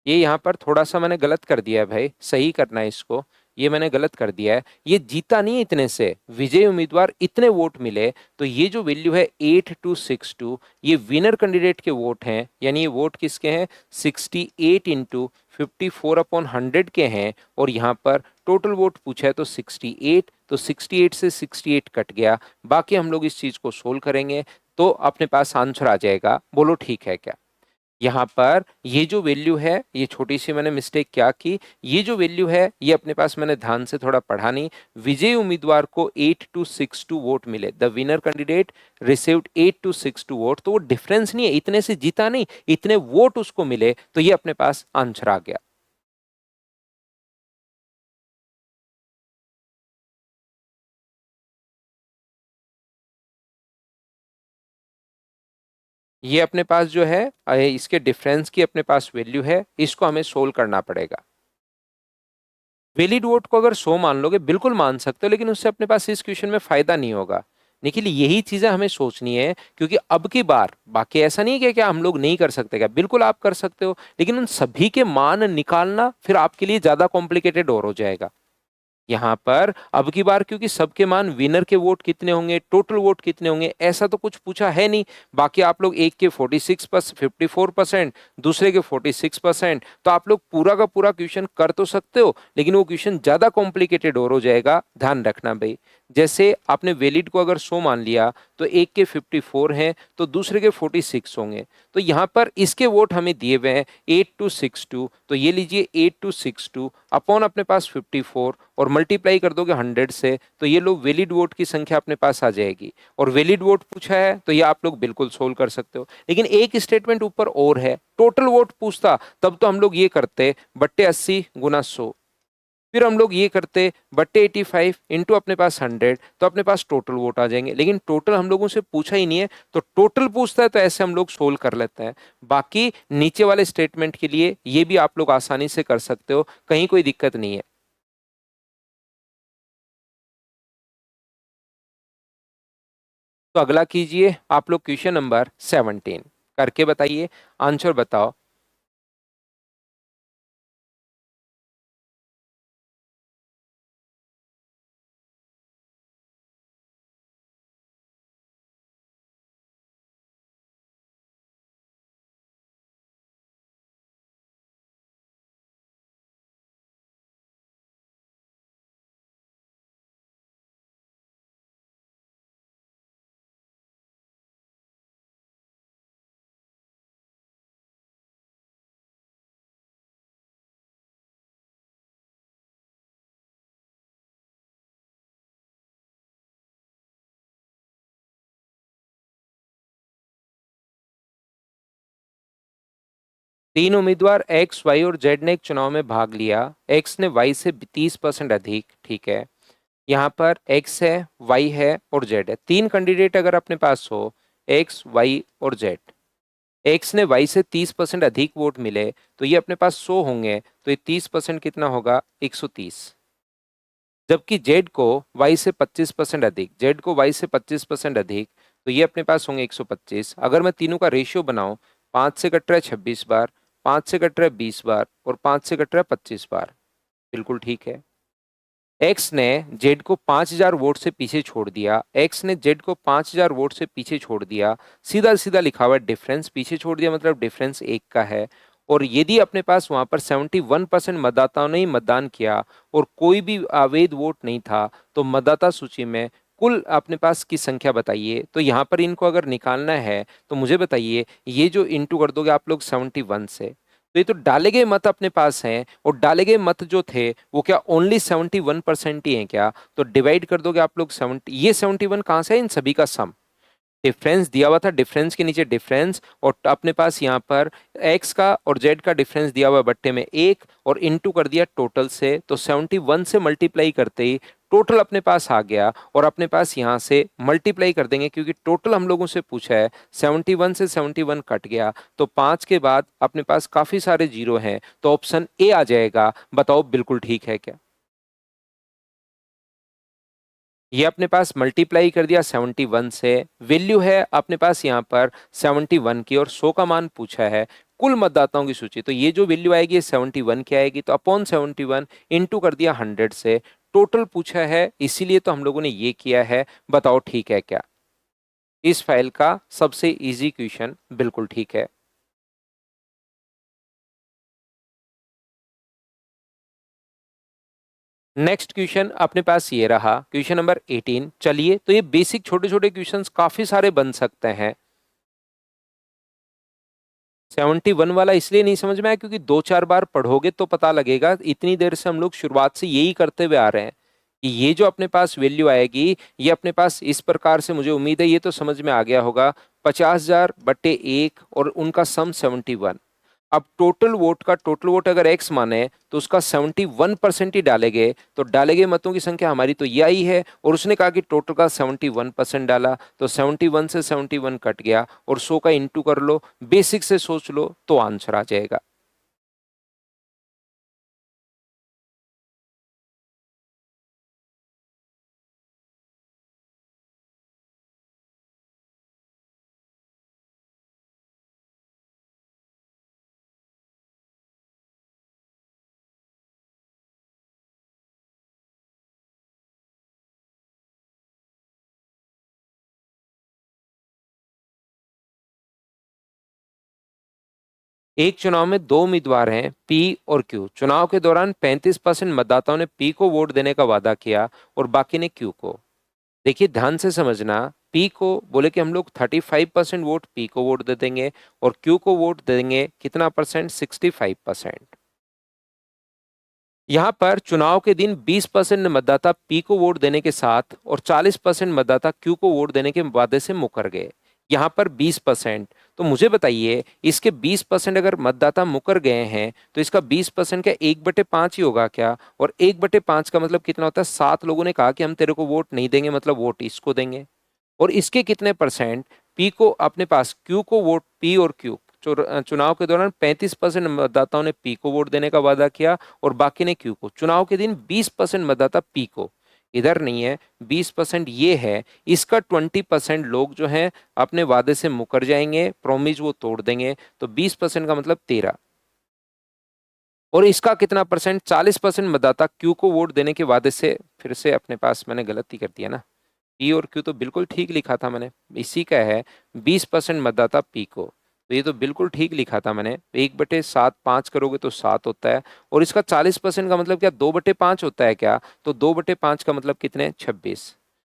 ये यहाँ पर थोड़ा सा मैंने गलत कर दिया है भाई, सही करना है इसको। ये मैंने गलत कर दिया है, ये जीता नहीं है इतने से, विजय उम्मीदवार इतने वोट मिले। तो ये जो वैल्यू है 8-2-6-2 ये विनर कैंडिडेट के वोट हैं, यानी ये वोट किसके हैं, 68 इंटू 54/100 के हैं। और यहाँ पर टोटल वोट पूछा है तो 68, तो 68 से 68 कट गया। बाकी हम लोग इस चीज को सोल्व करेंगे तो अपने पास आंसर आ जाएगा। बोलो ठीक है क्या। यहाँ पर ये जो वैल्यू है, ये छोटी सी मैंने मिस्टेक क्या की, ये जो वैल्यू है ये अपने पास मैंने ध्यान से थोड़ा पढ़ा नहीं। विजय उम्मीदवार को 8-2-6-2 वोट मिले, the winner candidate received 8-2-6-2 vote, तो वो डिफरेंस नहीं है, इतने से जीता नहीं, इतने वोट उसको मिले, तो ये अपने पास आंसर आ गया। ये अपने पास जो है इसके डिफरेंस की अपने पास वैल्यू है, इसको हमें सोल्व करना पड़ेगा। वैलिड वोट को अगर 100 मान लोगे बिल्कुल मान सकते हो, लेकिन उससे अपने पास इस क्वेश्चन में फायदा नहीं होगा। निखिल यही चीजें हमें सोचनी है, क्योंकि अब की बार बाकी ऐसा नहीं है कि क्या हम लोग नहीं कर सकते, क्या बिल्कुल आप कर सकते हो, लेकिन उन सभी के मान निकालना फिर आपके लिए ज्यादा कॉम्प्लिकेटेड और हो जाएगा। यहाँ पर अब की बार क्योंकि सबके मान विनर के वोट कितने होंगे, टोटल वोट कितने होंगे, ऐसा तो कुछ पूछा है नहीं। बाकी आप लोग एक के 54%, दूसरे के 46%, तो आप लोग पूरा का पूरा क्वेश्चन कर तो सकते हो, लेकिन वो क्वेश्चन ज्यादा कॉम्प्लिकेटेड और हो जाएगा, ध्यान रखना भाई। जैसे आपने वैलिड को अगर 100 मान लिया तो एक के 54 हैं तो दूसरे के 46 होंगे। तो यहाँ पर इसके वोट हमें दिए हुए हैं 8-2-6-2, तो ये लीजिए 8-2-6-2 अपॉन अपने पास 54 और मल्टीप्लाई कर दोगे 100 से, तो ये लोग वैलिड वोट की संख्या अपने पास आ जाएगी। और वैलिड वोट पूछा है तो ये आप लोग बिल्कुल सोल्व कर सकते हो, लेकिन एक स्टेटमेंट ऊपर और है, टोटल वोट पूछता तब तो हम लोग ये करते बट्टे 80 गुना 100, फिर हम लोग ये करते बट्टे 85 इंटू अपने पास 100, तो अपने पास टोटल वोट आ जाएंगे। लेकिन टोटल हम लोगों से पूछा ही नहीं है, तो टोटल पूछता है तो ऐसे हम लोग सोल्व कर लेते हैं। बाकी नीचे वाले स्टेटमेंट के लिए ये भी आप लोग आसानी से कर सकते हो, कहीं कोई दिक्कत नहीं है। तो अगला कीजिए आप लोग क्वेश्चन नंबर 17 करके बताइए, आंसर बताओ। तीन उम्मीदवार एक्स वाई और जेड ने एक चुनाव में भाग लिया। एक्स ने वाई से 30% अधिक, ठीक है। यहाँ पर एक्स है, वाई है और जेड है। तीन कैंडिडेट अगर अपने पास हो, एक्स वाई और जेड, एक्स ने वाई से 30% अधिक वोट मिले तो ये अपने पास 100 होंगे, तो ये 30% कितना होगा, 130। जबकि जेड को वाई से 25% अधिक, जेड को वाई से 25% अधिक, तो ये अपने पास होंगे 125। अगर मैं तीनों का रेशियो बनाऊं, 5 से कट रहा है 26 बार, 5 से कट रहा है 20 बार और 5 से कट रहा है 25 बार, बिल्कुल ठीक है। एक्स ने जेड को 5000 वोट से पीछे छोड़ दिया, एक्स ने जेड को 5000 वोट से पीछे छोड़ दिया। सीधा सीधा लिखा हुआ है डिफरेंस, पीछे छोड़ दिया मतलब डिफरेंस एक का है। और यदि अपने पास वहां पर 71% मतदाताओं ने ही मतदान किया और कोई भी अवैध वोट नहीं था, तो मतदाता सूची में कुल अपने पास की संख्या बताइए। तो यहाँ पर इनको अगर निकालना है तो मुझे बताइए, ये जो इंटू कर दोगे आप लोग 71 से, तो ये तो डाले गए मत अपने पास हैं, और डाले गए मत जो थे वो क्या ओनली 71% ही हैं क्या? तो डिवाइड कर दोगे आप लोग 70, ये 71 कहाँ से है, इन सभी का सम। डिफरेंस दिया हुआ था, डिफरेंस के नीचे डिफरेंस, और अपने पास यहाँ पर एक्स का और जेड का डिफरेंस दिया हुआ है बट्टे में एक, और इनटू कर दिया टोटल से, तो 71 से मल्टीप्लाई करते ही टोटल अपने पास आ गया। और अपने पास यहाँ से मल्टीप्लाई कर देंगे क्योंकि टोटल हम लोगों से पूछा है, 71 से 71 कट गया, तो 5 के बाद अपने पास काफी सारे जीरो हैं, तो ऑप्शन ए आ जाएगा। बताओ बिल्कुल ठीक है क्या? ये अपने पास मल्टीप्लाई कर दिया 71 से, वैल्यू है अपने पास यहाँ पर 71 की, और 100 का मान पूछा है कुल मतदाताओं की सूची, तो ये जो वैल्यू आएगी ये 71 की आएगी, तो अपॉन 71 इंटू कर दिया 100 से। टोटल पूछा है इसीलिए तो हम लोगों ने ये किया है। बताओ ठीक है क्या? इस फाइल का सबसे इजी क्वेश्चन, बिल्कुल ठीक है। नेक्स्ट क्वेश्चन अपने पास ये रहा, क्वेश्चन नंबर 18। चलिए, तो ये बेसिक छोटे छोटे क्वेश्चंस काफी सारे बन सकते हैं। 71 वाला इसलिए नहीं समझ में आया क्योंकि दो चार बार पढ़ोगे तो पता लगेगा। इतनी देर से हम लोग शुरुआत से यही करते हुए आ रहे हैं कि ये जो अपने पास वैल्यू आएगी, ये अपने पास इस प्रकार से, मुझे उम्मीद है ये तो समझ में आ गया होगा। 50,000 बटे एक और उनका सम 71। अब टोटल वोट अगर एक्स माने तो उसका 71% ही डाले गए, तो डाले गए मतों की संख्या हमारी तो ये आई है, और उसने कहा कि टोटल का 71% डाला, तो 71 से 71 कट गया, और 100 का इंटू कर लो, बेसिक से सोच लो तो आंसर आ जाएगा। एक चुनाव में दो उम्मीदवार हैं, पी और क्यू। चुनाव के दौरान 35% मतदाताओं ने पी को वोट देने का वादा किया और बाकी ने क्यू को। देखिए ध्यान से समझना, पी को बोले कि हम लोग 35% वोट पी को वोट दे देंगे, और क्यू को वोट देंगे कितना परसेंट, 65%। यहाँ पर चुनाव के दिन 20% मतदाता पी को वोट देने के साथ और 40% मतदाता क्यू को वोट देने के वादे से मुकर गए। यहाँ पर 20%, तो मुझे बताइए इसके 20% अगर मतदाता मुकर गए हैं तो इसका 20% का 1/5 ही होगा क्या? और 1/5 का मतलब कितना होता है? 7 लोगों ने कहा कि हम तेरे को वोट नहीं देंगे, मतलब वोट इसको देंगे। और इसके कितने परसेंट? पी को अपने पास, क्यू को वोट, पी और क्यू चुनाव के दौरान 35% मतदाताओं ने पी को वोट देने का वादा किया और बाकी ने क्यू को। चुनाव के दिन 20% मतदाता पी को, इधर नहीं है, 20% ये है, इसका 20% लोग जो हैं अपने वादे से मुकर जाएंगे, प्रोमिस वो तोड़ देंगे, तो 20% का मतलब 13। और इसका कितना परसेंट, 40% मतदाता क्यू को वोट देने के वादे से, फिर से अपने पास मैंने गलती कर दिया ना, पी और क्यू तो बिल्कुल ठीक लिखा था मैंने, इसी का है 20% मतदाता पी को, तो ये तो बिल्कुल ठीक लिखा था मैंने, 1/7 5 करोगे तो 7 होता है, और इसका 40% का मतलब क्या, 2/5 होता है क्या, तो 2/5 का मतलब कितने, 26।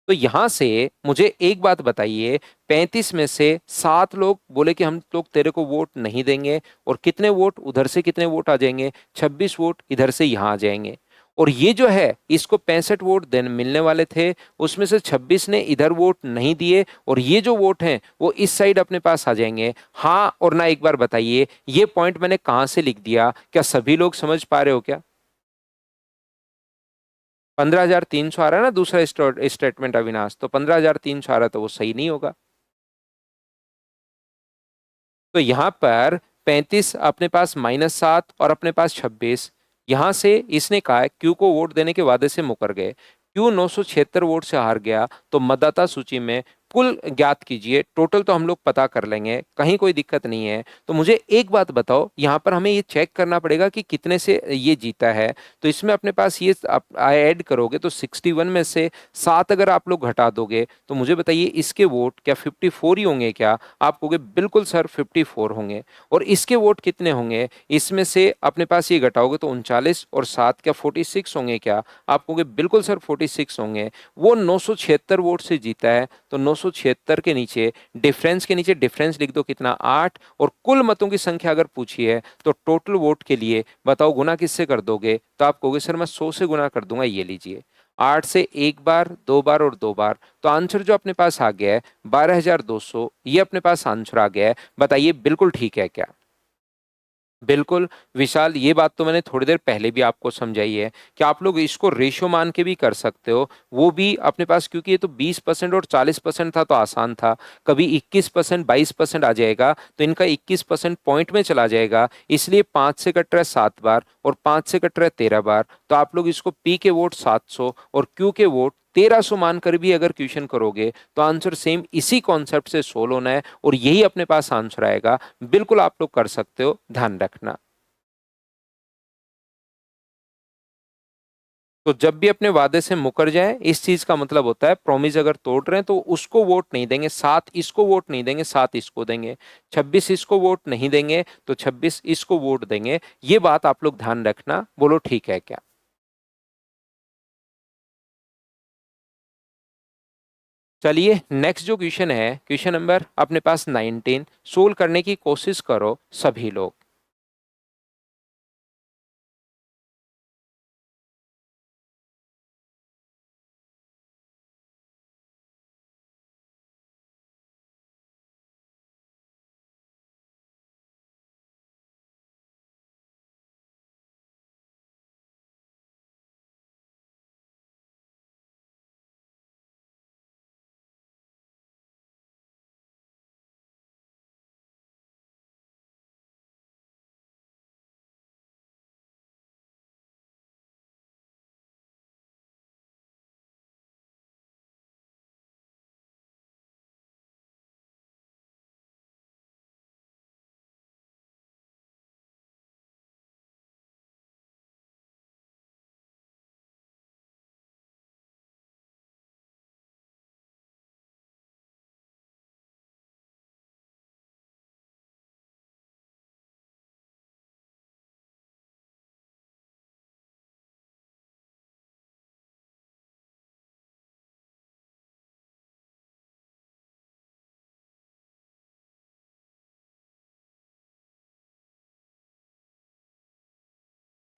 तो यहां से मुझे एक बात बताइए, 35 में से 7 लोग बोले कि हम लोग तेरे को वोट नहीं देंगे, और कितने वोट उधर से कितने वोट आ जाएंगे, 26 वोट इधर से यहां आ जाएंगे, और ये जो है इसको 65 वोट देने मिलने वाले थे, उसमें से 26 ने इधर वोट नहीं दिए, और ये जो वोट हैं वो इस साइड अपने पास आ जाएंगे। हाँ और ना, एक बार बताइए ये पॉइंट मैंने कहां से लिख दिया, क्या सभी लोग समझ पा रहे हो क्या? 15,300 आ रहा है ना दूसरा स्टेटमेंट अविनाश, तो 15,300 आ रहा है तो वो सही नहीं होगा। तो यहां पर 35 अपने पास -7 और अपने पास 26, यहां से इसने कहा है क्यू को वोट देने के वादे से मुकर गए, क्यू 976 वोट से हार गया, तो मतदाता सूची में कुल ज्ञात कीजिए, टोटल तो हम लोग पता कर लेंगे, कहीं कोई दिक्कत नहीं है। तो मुझे एक बात बताओ, यहाँ पर हमें ये चेक करना पड़ेगा कि कितने से ये जीता है, तो इसमें अपने पास ये ऐड करोगे तो 61 में से 7 अगर आप लोग घटा दोगे, तो मुझे बताइए इसके वोट क्या 54 ही होंगे क्या? आप कहोगे बिल्कुल सर 54 होंगे। और इसके वोट कितने होंगे, इसमें से अपने पास ये घटाओगे तो 39, और 7 क्या 46 होंगे क्या? आप कहोगे बिल्कुल सर 46 होंगे। वो 976 वोट से जीता है, तो 976 के नीचे डिफरेंस, के नीचे डिफरेंस लिख दो कितना, 8, और कुल मतों की संख्या अगर पूछी है तो टोटल वोट के लिए बताओ गुना किससे कर दोगे, तो आप कहोगे सर मैं 100 से गुना कर दूंगा, ये लीजिए 8 से एक बार, 2 बार और 2 बार, तो आंसर जो अपने पास आ गया है 12,200, ये अपने पास आंसर आ गया है। बताइए बिल्कुल ठीक है क्या? बिल्कुल विशाल, ये बात तो मैंने थोड़ी देर पहले भी आपको समझाई है कि आप लोग इसको रेशियो मान के भी कर सकते हो, वो भी अपने पास, क्योंकि ये तो 20% और 40% था तो आसान था, कभी 21% 22% आ जाएगा तो इनका 21% पॉइंट में चला जाएगा, इसलिए 5 से कट रहा है 7 बार और 5 से कट रहा है 13 बार, तो आप लोग इसको पी के वोट 700 और क्यू के वोट 1300 मानकर भी अगर क्वेश्चन करोगे तो आंसर सेम इसी कॉन्सेप्ट से सोल्व होना है, और यही अपने पास आंसर आएगा। बिल्कुल आप लोग कर सकते हो, ध्यान रखना। तो जब भी अपने वादे से मुकर जाए, इस चीज का मतलब होता है प्रॉमिस अगर तोड़ रहे हैं तो उसको वोट नहीं देंगे, 7 इसको वोट नहीं देंगे, 7 इसको देंगे, 26 इसको वोट नहीं देंगे तो 26 इसको वोट देंगे। ये बात आप लोग ध्यान रखना, बोलो ठीक है क्या? चलिए नेक्स्ट जो क्वेश्चन है, क्वेश्चन नंबर अपने पास 19, सोल्व करने की कोशिश करो सभी लोग।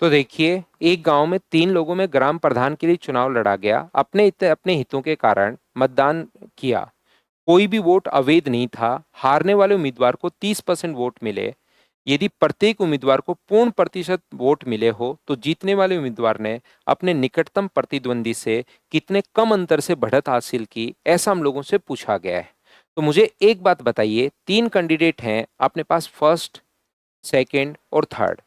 तो देखिए, एक गांव में 3 लोगों में ग्राम प्रधान के लिए चुनाव लड़ा गया, अपने हितों के कारण मतदान किया, कोई भी वोट अवैध नहीं था, हारने वाले उम्मीदवार को 30% वोट मिले, यदि प्रत्येक उम्मीदवार को पूर्ण प्रतिशत वोट मिले हो तो जीतने वाले उम्मीदवार ने अपने निकटतम प्रतिद्वंदी से कितने कम अंतर से बढ़त हासिल की, ऐसा हम लोगों से पूछा गया है। तो मुझे एक बात बताइए, 3 कैंडिडेट हैं अपने पास, फर्स्ट, सेकंड और थर्ड।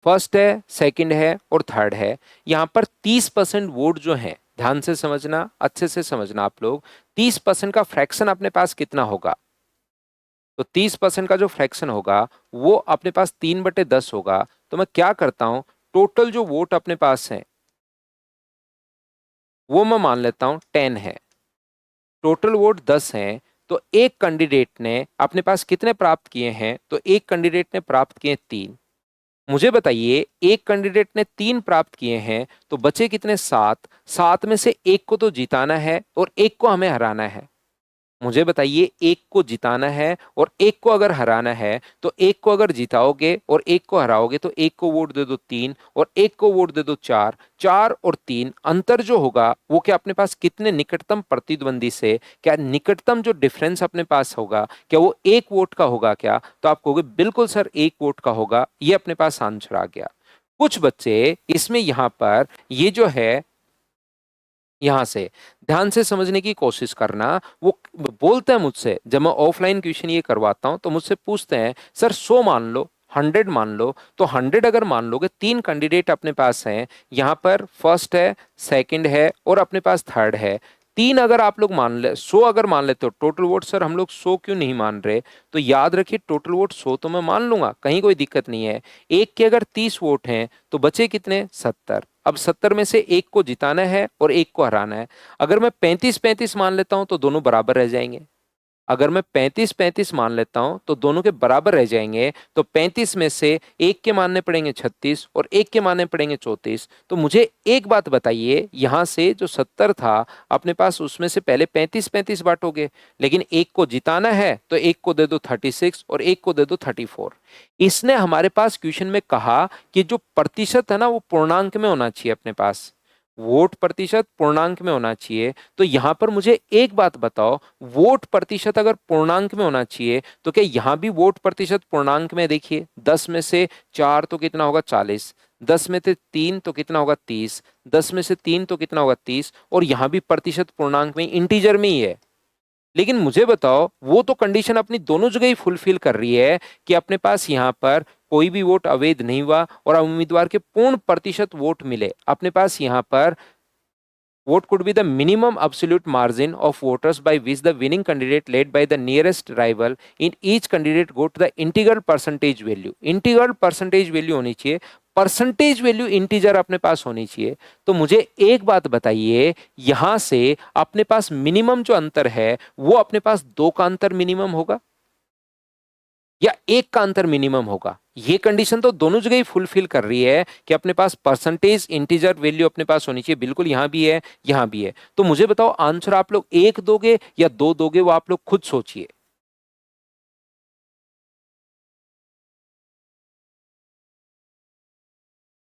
फर्स्ट है, सेकंड है और थर्ड है। यहाँ पर 30% वोट जो है, ध्यान से समझना, अच्छे से समझना आप लोग, 30% का फ्रैक्शन अपने पास कितना होगा? तो 30% का जो फ्रैक्शन होगा वो अपने पास 3/10 होगा। तो मैं क्या करता हूं, टोटल जो वोट अपने पास है वो मैं मान लेता हूं 10 है। टोटल वोट 10 हैं, तो एक कैंडिडेट ने अपने पास कितने प्राप्त किए हैं? तो एक कैंडिडेट ने प्राप्त किए 3। मुझे बताइए, एक कैंडिडेट ने 3 प्राप्त किए हैं तो बचे कितने? 7। 7 में से एक को तो जिताना है और एक को हमें हराना है। मुझे बताइए, एक को जिताना है और एक को अगर हराना है, तो एक को अगर जिताओगे और एक को हराओगे तो एक को वोट दे दो 3 और एक को वोट दे दो 4। 4 और 3 अंतर जो होगा वो क्या अपने पास कितने निकटतम प्रतिद्वंदी से, क्या निकटतम जो डिफरेंस अपने पास होगा क्या वो एक वोट का होगा क्या? तो आप कहोगे बिल्कुल सर एक वोट का होगा। ये अपने पास आंसर आ गया। कुछ बच्चे इसमें यहां पर ये जो है, यहां से ध्यान से समझने की कोशिश करना। वो बोलते हैं मुझसे, जब मैं ऑफलाइन क्वेश्चन ये करवाता हूं तो मुझसे पूछते हैं सर 100 मान लो, 100 मान लो। तो 100 अगर मान लोगे, 3 कैंडिडेट अपने पास हैं, यहां पर फर्स्ट है, सेकंड है और अपने पास थर्ड है। 3 अगर आप लोग मान ले, 100 अगर मान लेते हो टोटल वोट, सर हम लोग 100 क्यों नहीं मान रहे? तो याद रखिए, टोटल वोट 100 तो मैं मान लूंगा, कहीं कोई दिक्कत नहीं है। एक के अगर 30 वोट हैं तो बचे कितने? 70। अब 70 में से एक को जिताना है और एक को हराना है। अगर मैं 35-35 मान लेता हूं तो दोनों बराबर रह जाएंगे। अगर मैं 35-35 मान लेता हूं तो दोनों के बराबर रह जाएंगे। तो 35 में से एक के मानने पड़ेंगे 36 और एक के मानने पड़ेंगे 34। तो मुझे एक बात बताइए, यहां से जो 70 था अपने पास, उसमें से पहले 35-35 बांटोगे, लेकिन एक को जिताना है तो एक को दे दो 36 और एक को दे दो 34। इसने हमारे पास क्वेश्चन में कहा कि जो प्रतिशत है ना वो पूर्णांक में होना चाहिए अपने पास, वोट प्रतिशत पूर्णांक में होना चाहिए। तो यहां पर मुझे एक बात बताओ, वोट प्रतिशत अगर पूर्णांक में होना चाहिए तो क्या यहां भी वोट प्रतिशत पूर्णांक में? देखिए, 10 में से 4 तो कितना होगा? 40। 10 में से 3 तो कितना होगा? 30। 10 में से 3 तो कितना होगा? 30। और यहां भी प्रतिशत पूर्णांक में, इंटीजर में ही है। लेकिन मुझे बताओ, वो तो कंडीशन अपनी दोनों जगह ही फुलफिल कर रही है कि अपने पास यहां पर कोई भी वोट अवैध नहीं हुआ और उम्मीदवार के पूर्ण प्रतिशत वोट मिले। अपने पास यहां पर what could be the minimum absolute margin of voters by which the winning candidate led by the nearest rival in each candidate go to the integral percentage value? integral percentage value होनी चाहिए, percentage value integer अपने पास होनी चाहिए। तो मुझे एक बात बताइए, यहां से अपने पास मिनिमम जो अंतर है वो अपने पास 2 का अंतर मिनिमम होगा या 1 का अंतर मिनिमम होगा? ये कंडीशन तो दोनों जगह ही फुलफिल कर रही है कि अपने पास परसेंटेज इंटीजर वैल्यू अपने पास होनी चाहिए। बिल्कुल, यहां भी है, यहां भी है। तो मुझे बताओ, आंसर आप लोग 1 दोगे या 2 दोगे? वो आप लोग खुद सोचिए।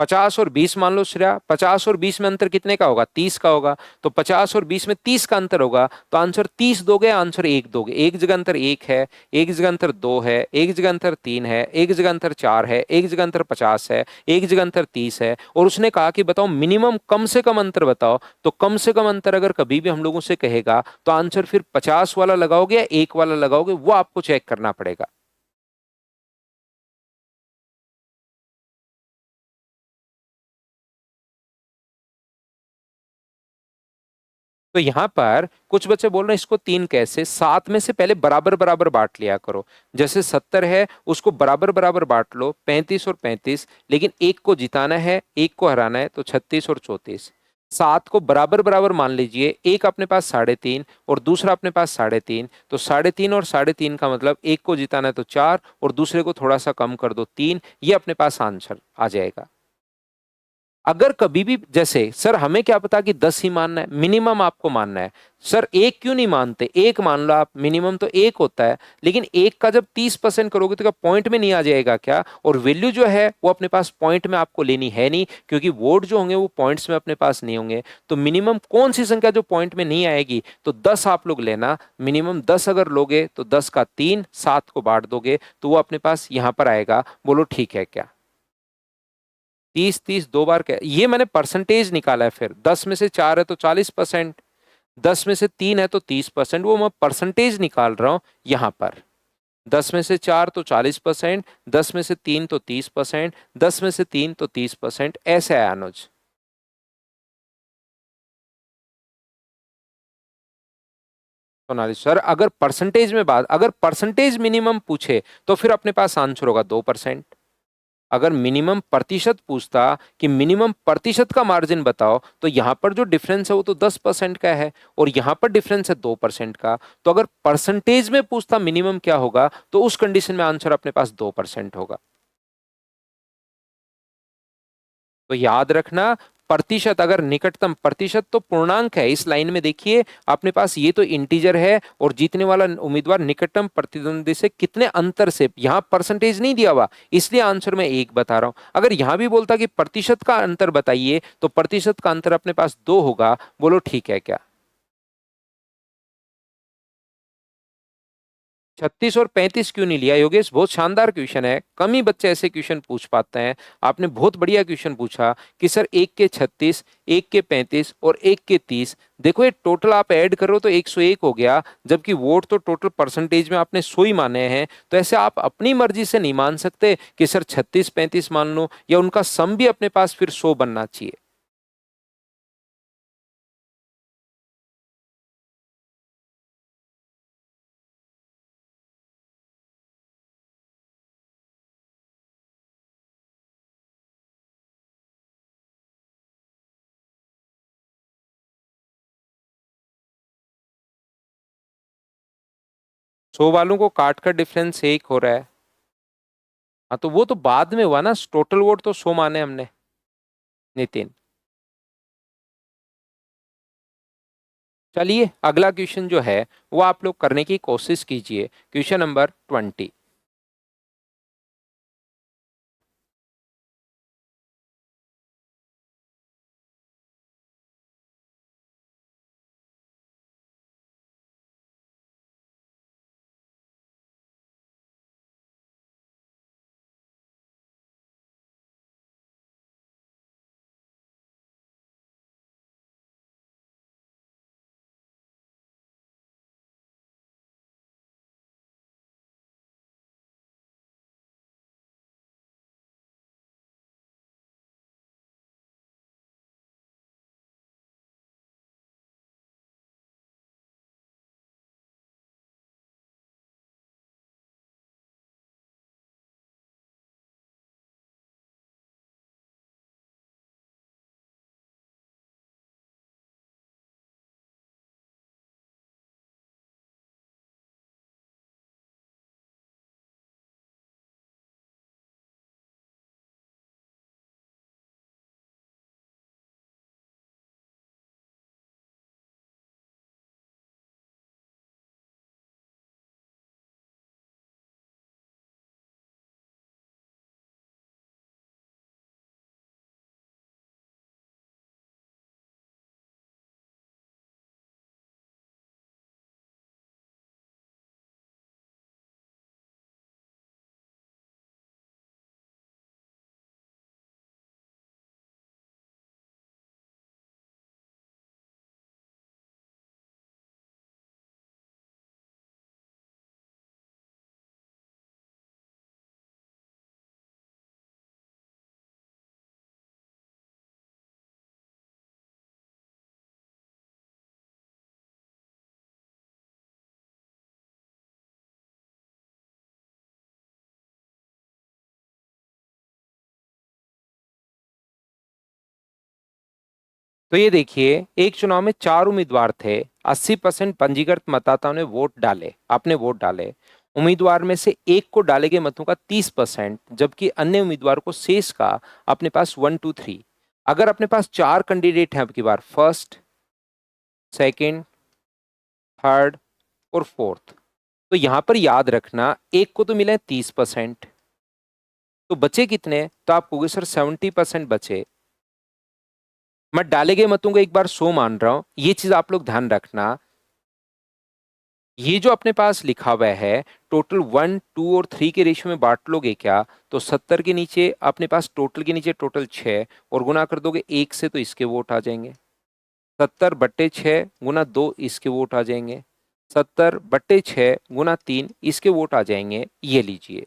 50 और 20 मान लो श्रेया, 50 और 20 में अंतर कितने का होगा? 30 का होगा। तो 50 और 20 में 30 का अंतर होगा, तो आंसर 30 दोगे, आंसर 1 दोगे? एक जगह अंतर 1 है, एक जगह अंतर 2 है, एक जगह अंतर 3 है, एक जगह अंतर 4 है, एक जगह अंतर 50 है, एक जगह अंतर 30 है। और उसने कहा कि बताओ मिनिमम, कम से कम अंतर बताओ। तो कम से कम अंतर अगर कभी भी हम लोगों से कहेगा तो आंसर फिर 50 वाला लगाओगे या 1 वाला लगाओगे, वो आपको चेक करना पड़ेगा। तो यहां पर कुछ बच्चे बोल रहे हैं इसको 3 कैसे? 7 में से पहले बराबर बराबर बांट लिया करो। जैसे 70 है उसको बराबर बराबर बांट लो, 35 और 35, लेकिन एक को जिताना है, एक को हराना है, तो 36 और 34। 7 को बराबर बराबर मान लीजिए, एक अपने पास 3.5 और दूसरा अपने पास 3.5। तो 3.5 और 3.5 का मतलब एक को जिताना है तो 4 और दूसरे को थोड़ा सा कम कर दो 3। ये अपने पास आंसर आ जाएगा। अगर कभी भी, जैसे सर हमें क्या पता कि 10 ही मानना है, मिनिमम आपको मानना है। सर एक क्यों नहीं मानते? एक मान लो आप, मिनिमम तो एक होता है। लेकिन एक का जब 30% करोगे तो क्या पॉइंट में नहीं आ जाएगा क्या? और वैल्यू जो है वो अपने पास पॉइंट में आपको लेनी है नहीं, क्योंकि वोट जो होंगे वो पॉइंट्स में अपने पास नहीं होंगे। तो मिनिमम कौन सी संख्या जो पॉइंट में नहीं आएगी? तो 10 आप लोग लेना। मिनिमम 10 अगर लोगे तो 10 का 3, 7 को बांट दोगे तो वो अपने पास यहां पर आएगा। बोलो ठीक है क्या? 30-30 दो बार क्या? ये मैंने परसेंटेज निकाला है। फिर 10 में से 4 है तो 40%, 10 में से 3 है तो 30%, वो मैं परसेंटेज निकाल रहा हूं यहां पर। 10 में से 4 तो 40%, 10 में से 3 तो 30%, 10 में से 3 तो 30%, ऐसे है अनुज। सोनाली सर, अगर परसेंटेज मिनिमम पूछे तो फिर अपने पास आंसर होगा 2%। अगर मिनिमम प्रतिशत पूछता कि मिनिमम प्रतिशत का मार्जिन बताओ, तो यहां पर जो डिफरेंस है वो तो 10% का है, और यहां पर डिफरेंस है 2% का। तो अगर परसेंटेज में पूछता मिनिमम क्या होगा, तो उस कंडीशन में आंसर अपने पास 2% होगा। तो याद रखना, प्रतिशत, अगर निकटतम प्रतिशत तो पूर्णांक है, इस लाइन में देखिए अपने पास ये तो इंटीजर है, और जीतने वाला उम्मीदवार निकटतम प्रतिद्वंदी से कितने अंतर से, यहां परसेंटेज नहीं दिया हुआ, इसलिए आंसर मैं 1 बता रहा हूं। अगर यहां भी बोलता कि प्रतिशत का अंतर बताइए, तो प्रतिशत का अंतर अपने पास 2 होगा। बोलो ठीक है क्या? 36 और 35 क्यों नहीं लिया योगेश? बहुत शानदार क्वेश्चन है, कम ही बच्चे ऐसे क्वेश्चन पूछ पाते हैं। आपने बहुत बढ़िया क्वेश्चन पूछा कि सर 1 के 36, 1 के 35 और 1 के 30, देखो ये टोटल आप ऐड करो तो 101 हो गया, जबकि वोट तो टोटल परसेंटेज में आपने 100 ही माने हैं। तो ऐसे आप अपनी मर्जी से नहीं मान सकते कि सर 36 35 मान लो, या उनका सम भी अपने पास फिर 100 बनना चाहिए। सौ वालों को काट कर डिफरेंस 1 हो रहा है। हाँ तो वो तो बाद में हुआ ना, टोटल वोट तो 100 माने हमने। नितिन, चलिए अगला क्वेश्चन जो है वो आप लोग करने की कोशिश कीजिए। Question number 20। तो ये देखिए, एक चुनाव में 4 उम्मीदवार थे, 80% पंजीकृत मतदाताओं ने वोट डाले, आपने वोट डाले। उम्मीदवार में से एक को डाले गए मतों का 30%, जबकि अन्य उम्मीदवार को शेष का अपने पास 1 2 3। अगर अपने पास 4 कैंडिडेट हैं, अब की बार फर्स्ट, सेकंड, थर्ड और फोर्थ, तो यहां पर याद रखना एक को तो मिला है 30%, तो बचे कितने? तो आप कहोगे सर 70% बचे। मैं डाले गए मतों को एक बार 100 मान रहा हूं, ये चीज आप लोग ध्यान रखना। ये जो अपने पास लिखा हुआ है, टोटल 1 2 और 3 के रेशियो में बांट लोगे क्या, तो 70 के नीचे अपने पास टोटल के नीचे टोटल 6, और गुना कर दोगे 1 से तो इसके वोट आ जाएंगे। 70 बट्टे 6 गुना 2, इसके वोट आ जाएंगे। 70/6 गुना 3 इसके वोट आ जाएंगे, ये लीजिए।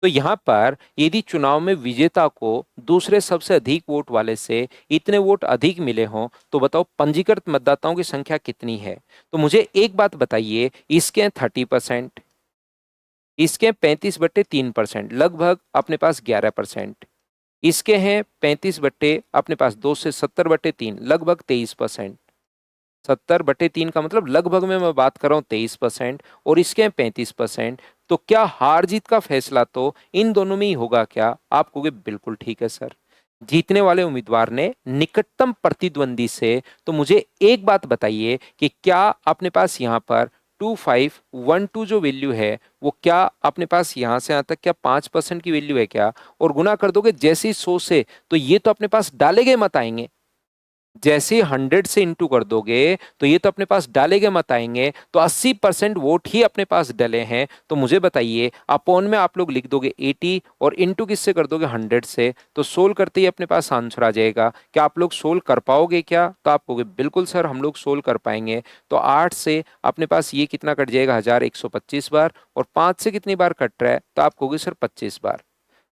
तो यहाँ पर यदि चुनाव में विजेता को दूसरे सबसे अधिक वोट वाले से इतने वोट अधिक मिले हों तो बताओ पंजीकृत मतदाताओं की संख्या कितनी है। तो मुझे एक बात बताइए, इसके 30%, इसके 35/3%, लगभग अपने पास 11%, इसके हैं 35 अपने पास 2 से 70/3, लगभग 23%। 70/3 का मतलब लगभग में मैं बात कर रहा हूँ 23%, और इसके हैं 35%। तो क्या हार जीत का फैसला तो इन दोनों में ही होगा क्या? आप कहोगे बिल्कुल ठीक है सर, जीतने वाले उम्मीदवार ने निकटतम प्रतिद्वंदी से। तो मुझे एक बात बताइए कि क्या अपने पास यहाँ पर 2512 जो वैल्यू है वो क्या अपने पास यहाँ से यहाँ तक क्या 5% की वैल्यू है क्या? और गुना कर दोगे जैसे ही 100 से, तो ये तो अपने पास डाले गए मत आएंगे। जैसे 100 से इंटू कर दोगे तो ये तो अपने पास डाले गए मत आएंगे। तो 80% वोट ही अपने पास डले हैं। तो मुझे बताइए, अपॉन में आप लोग लिख दोगे 80 और इंटू किससे कर दोगे 100 से, तो सोल्व करते ही अपने पास आंसर आ जाएगा। क्या आप लोग सोल्व कर पाओगे क्या? तो आप कहोगे बिल्कुल सर हम लोग सोल्व कर पाएंगे। तो 8 से अपने पास ये कितना कट जाएगा 1125 बार, और 5 से कितनी बार कट रहा है? तो आप कहोगे सर 25 बार।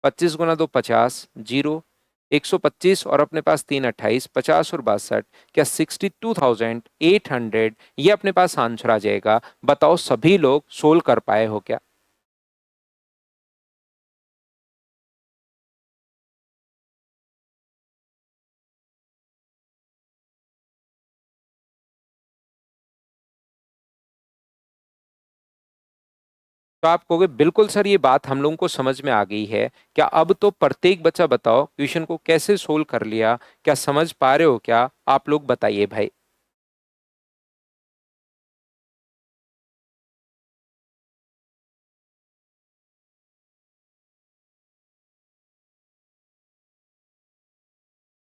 25 गुना 2 50, जीरो, 125 और अपने पास 3 28, 50 और 62, क्या 62,800 ये अपने पास आंसर आ जाएगा। बताओ सभी लोग सोल्व कर पाए हो क्या? तो आप कहोगे बिल्कुल सर ये बात हम लोगों को समझ में आ गई है। क्या अब तो प्रत्येक बच्चा बताओ क्वेश्चन को कैसे सोल्व कर लिया, क्या समझ पा रहे हो क्या? आप लोग बताइए भाई।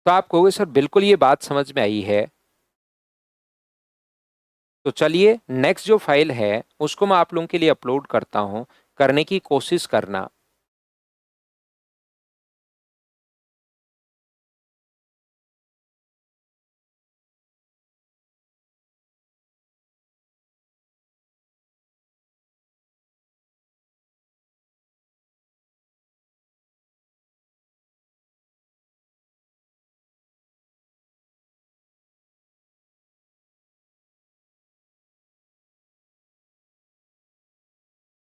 तो आप कहोगे सर बिल्कुल ये बात समझ में आई है। तो चलिए नेक्स्ट जो फाइल है उसको मैं आप लोगों के लिए अपलोड करता हूं, करने की कोशिश करना।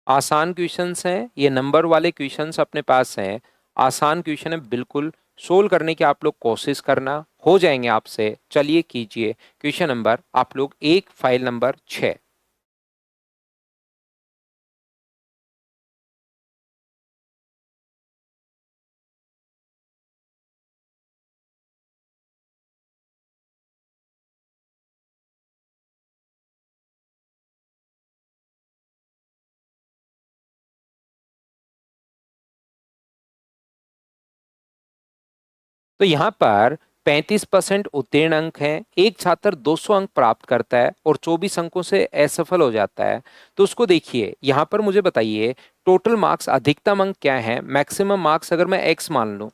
आसान क्वेश्चंस हैं, ये नंबर वाले क्वेश्चंस अपने पास हैं। आसान क्वेश्चन है बिल्कुल, सोल्व करने की आप लोग कोशिश करना, हो जाएंगे आपसे। चलिए कीजिए क्वेश्चन नंबर आप लोग एक, फाइल नंबर 6। तो यहाँ पर 35% उत्तीर्ण अंक हैं। एक छात्र 200 अंक प्राप्त करता है और 24 अंकों से असफल हो जाता है। तो उसको देखिए, यहाँ पर मुझे बताइए टोटल मार्क्स अधिकतम अंक क्या है, मैक्सिमम मार्क्स अगर मैं एक्स मान लूं,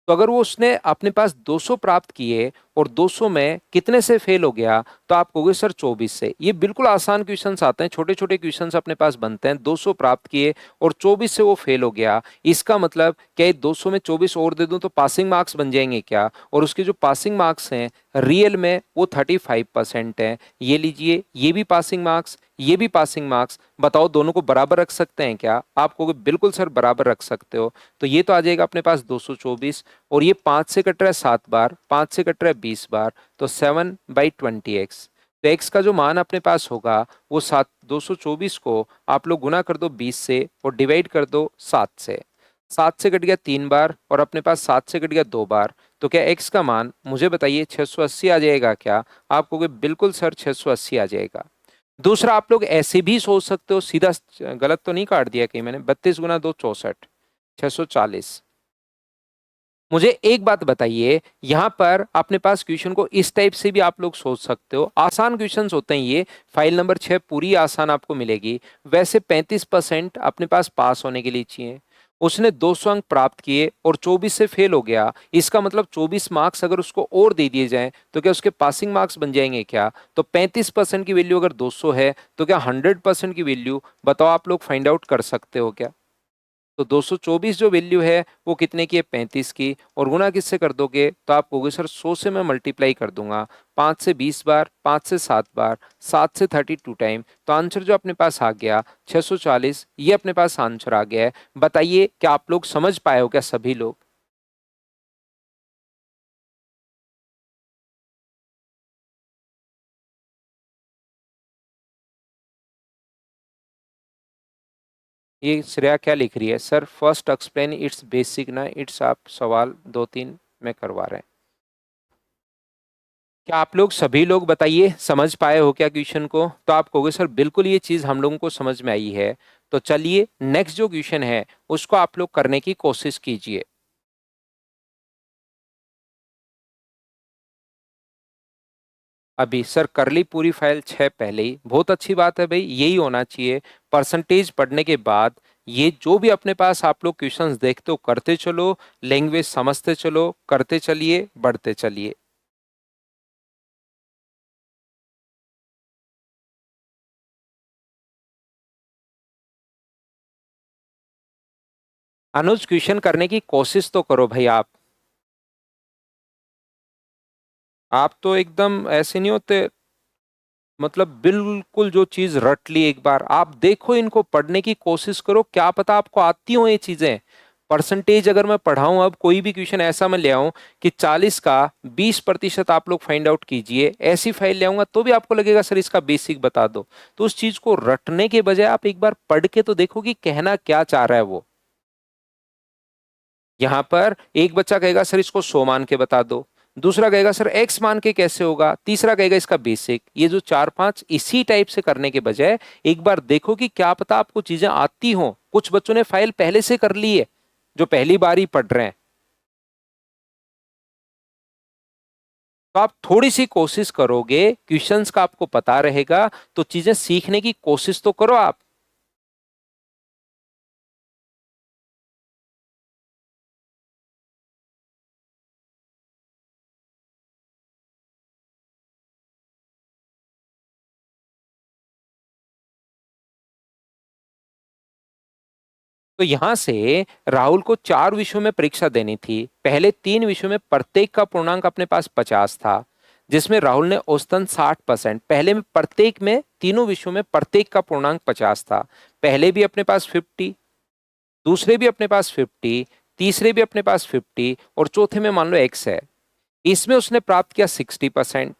तो अगर वो उसने अपने पास 200 प्राप्त किए और 200 में कितने से फेल हो गया, तो आप कहोगे सर 24 से। ये बिल्कुल आसान क्वेश्चंस आते हैं, छोटे छोटे क्वेश्चंस अपने पास बनते हैं। 200 प्राप्त किए और 24 से वो फेल हो गया, इसका मतलब क्या ये 200 में 24 और दे दूं तो पासिंग मार्क्स बन जाएंगे क्या? और उसके जो पासिंग मार्क्स हैं रियल में वो 35% है। ये लीजिए, ये भी पासिंग मार्क्स, ये भी पासिंग मार्क्स। बताओ दोनों को बराबर रख सकते हैं क्या? आप कहोगे बिल्कुल सर बराबर रख सकते हो। तो ये तो आ जाएगा अपने पास 224, और ये 5 से कट रहा है 7 बार, 5 से कट रहा है 20 बार, तो 7/20x। तो x का जो मान अपने पास होगा वो 224 को आप लोग गुना कर दो 20 से और डिवाइड कर दो 7 से। 7 से कट गया 3 बार और अपने पास 7 से कट गया 2 बार। तो क्या x का मान मुझे बताइए 680 आ जाएगा क्या? आप कहोगे बिल्कुल सर 680 आ जाएगा। दूसरा आप लोग ऐसे भी सोच सकते हो, सीधा गलत तो नहीं काट दिया कहीं मैंने, 32 गुना 2 64, 640। मुझे एक बात बताइए, यहां पर अपने पास क्वेश्चन को इस टाइप से भी आप लोग सोच सकते हो। आसान क्वेश्चंस होते हैं ये, फाइल नंबर 6 पूरी आसान आपको मिलेगी। वैसे 35% अपने पास पास होने के लिए चाहिए, उसने 200 अंक प्राप्त किए और 24 से फेल हो गया, इसका मतलब 24 मार्क्स अगर उसको और दे दिए जाएं तो क्या उसके पासिंग मार्क्स बन जाएंगे क्या? तो 35% की वैल्यू अगर 200 है तो क्या 100% की वैल्यू, बताओ आप लोग फाइंड आउट कर सकते हो क्या? तो 224 जो वैल्यू है वो कितने की है? 35 की। और गुना किससे कर दोगे? तो आप कहोगे सर 100 से मैं मल्टीप्लाई कर दूंगा, 5 से 20 बार, 5 से 7 बार, 7 से 32 टाइम, तो आंसर जो अपने पास आ गया 640, ये अपने पास आंसर आ गया है। बताइए क्या आप लोग समझ पाए हो क्या सभी लोग? ये श्रेया क्या लिख रही है? Sir first explain it's basic ना इट्स, आप सवाल 2-3 में करवा रहे हैं। क्या आप लोग सभी लोग बताइए समझ पाए हो क्या क्वेश्चन को? तो आप कहोगे सर बिल्कुल ये चीज हम लोगों को समझ में आई है। तो चलिए नेक्स्ट जो क्वेश्चन है उसको आप लोग करने की कोशिश कीजिए। अभी सर कर ली पूरी फाइल 6 पहले ही, बहुत अच्छी बात है भाई, यही होना चाहिए। परसेंटेज पढ़ने के बाद ये जो भी अपने पास आप लोग क्वेश्चंस देखते हो करते चलो, लैंग्वेज समझते चलो, करते चलिए, बढ़ते चलिए। अनुज क्वेश्चन करने की कोशिश तो करो भाई आप तो एकदम ऐसे नहीं होते, मतलब बिल्कुल जो चीज रट ली एक बार, आप देखो इनको पढ़ने की कोशिश करो, क्या पता आपको आती हो ये चीजें। परसेंटेज अगर मैं पढ़ाऊं, अब कोई भी क्वेश्चन ऐसा मैं ले आऊं कि 40 का 20% आप लोग फाइंड आउट कीजिए, ऐसी फाइल ले आऊंगा तो भी आपको लगेगा सर इसका बेसिक बता दो। तो उस चीज को रटने के बजाय आप एक बार पढ़ के तो देखो कि कहना क्या चाह रहा है वो। यहां पर एक बच्चा कहेगा सर इसको 100 मान के बता दो, दूसरा कहेगा सर एक्स मान के कैसे होगा, तीसरा कहेगा इसका बेसिक। ये जो चार पांच इसी टाइप से करने के बजाय एक बार देखो कि क्या पता आपको चीजें आती हो। कुछ बच्चों ने फाइल पहले से कर ली है जो पहली बार ही पढ़ रहे हैं। तो आप थोड़ी सी कोशिश करोगे, क्वेश्चंस का आपको पता रहेगा, तो चीजें सीखने की कोशिश तो करो आप। तो यहां से राहुल को 4 विषयों में परीक्षा देनी थी, पहले 3 विषयों में प्रत्येक का पूर्णांक अपने पास 50 था, जिसमें राहुल ने औसतन 60%, पहले में प्रत्येक में तीनों विषयों में प्रत्येक का पूर्णांक 50 था। पहले भी अपने पास 50, दूसरे भी अपने पास 50, तीसरे भी अपने पास 50 और चौथे में मान लो एक्स है। इसमें उसने प्राप्त किया 60%,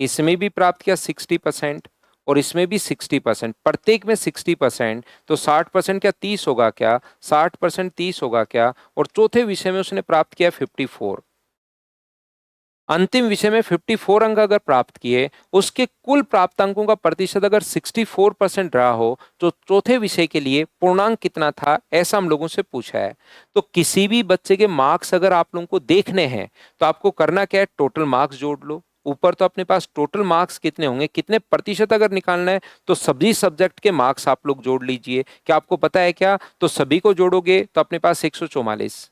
इसमें भी प्राप्त किया 60% और इसमें भी 60%, प्रत्येक में 60%। तो 60% क्या 30 होगा क्या? 60% 30 होगा क्या? और चौथे विषय में उसने प्राप्त किया 54। अंतिम विषय में 54 अंक अगर प्राप्त किए, उसके कुल प्राप्त अंकों का प्रतिशत अगर 64% रहा हो, तो चौथे विषय के लिए पूर्णांक कितना था, ऐसा हम लोगों से पूछा है। तो किसी भी बच्चे के मार्क्स अगर आप लोगों को देखने हैं तो आपको करना क्या है, टोटल मार्क्स जोड़ लो। ऊपर तो अपने पास टोटल मार्क्स कितने होंगे, कितने प्रतिशत अगर निकालना है तो सभी सब्जेक्ट के मार्क्स आप लोग जोड़ लीजिए। क्या आपको पता है क्या? तो सभी को जोड़ोगे तो अपने पास 144।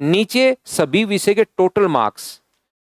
नीचे सभी विषय के टोटल मार्क्स,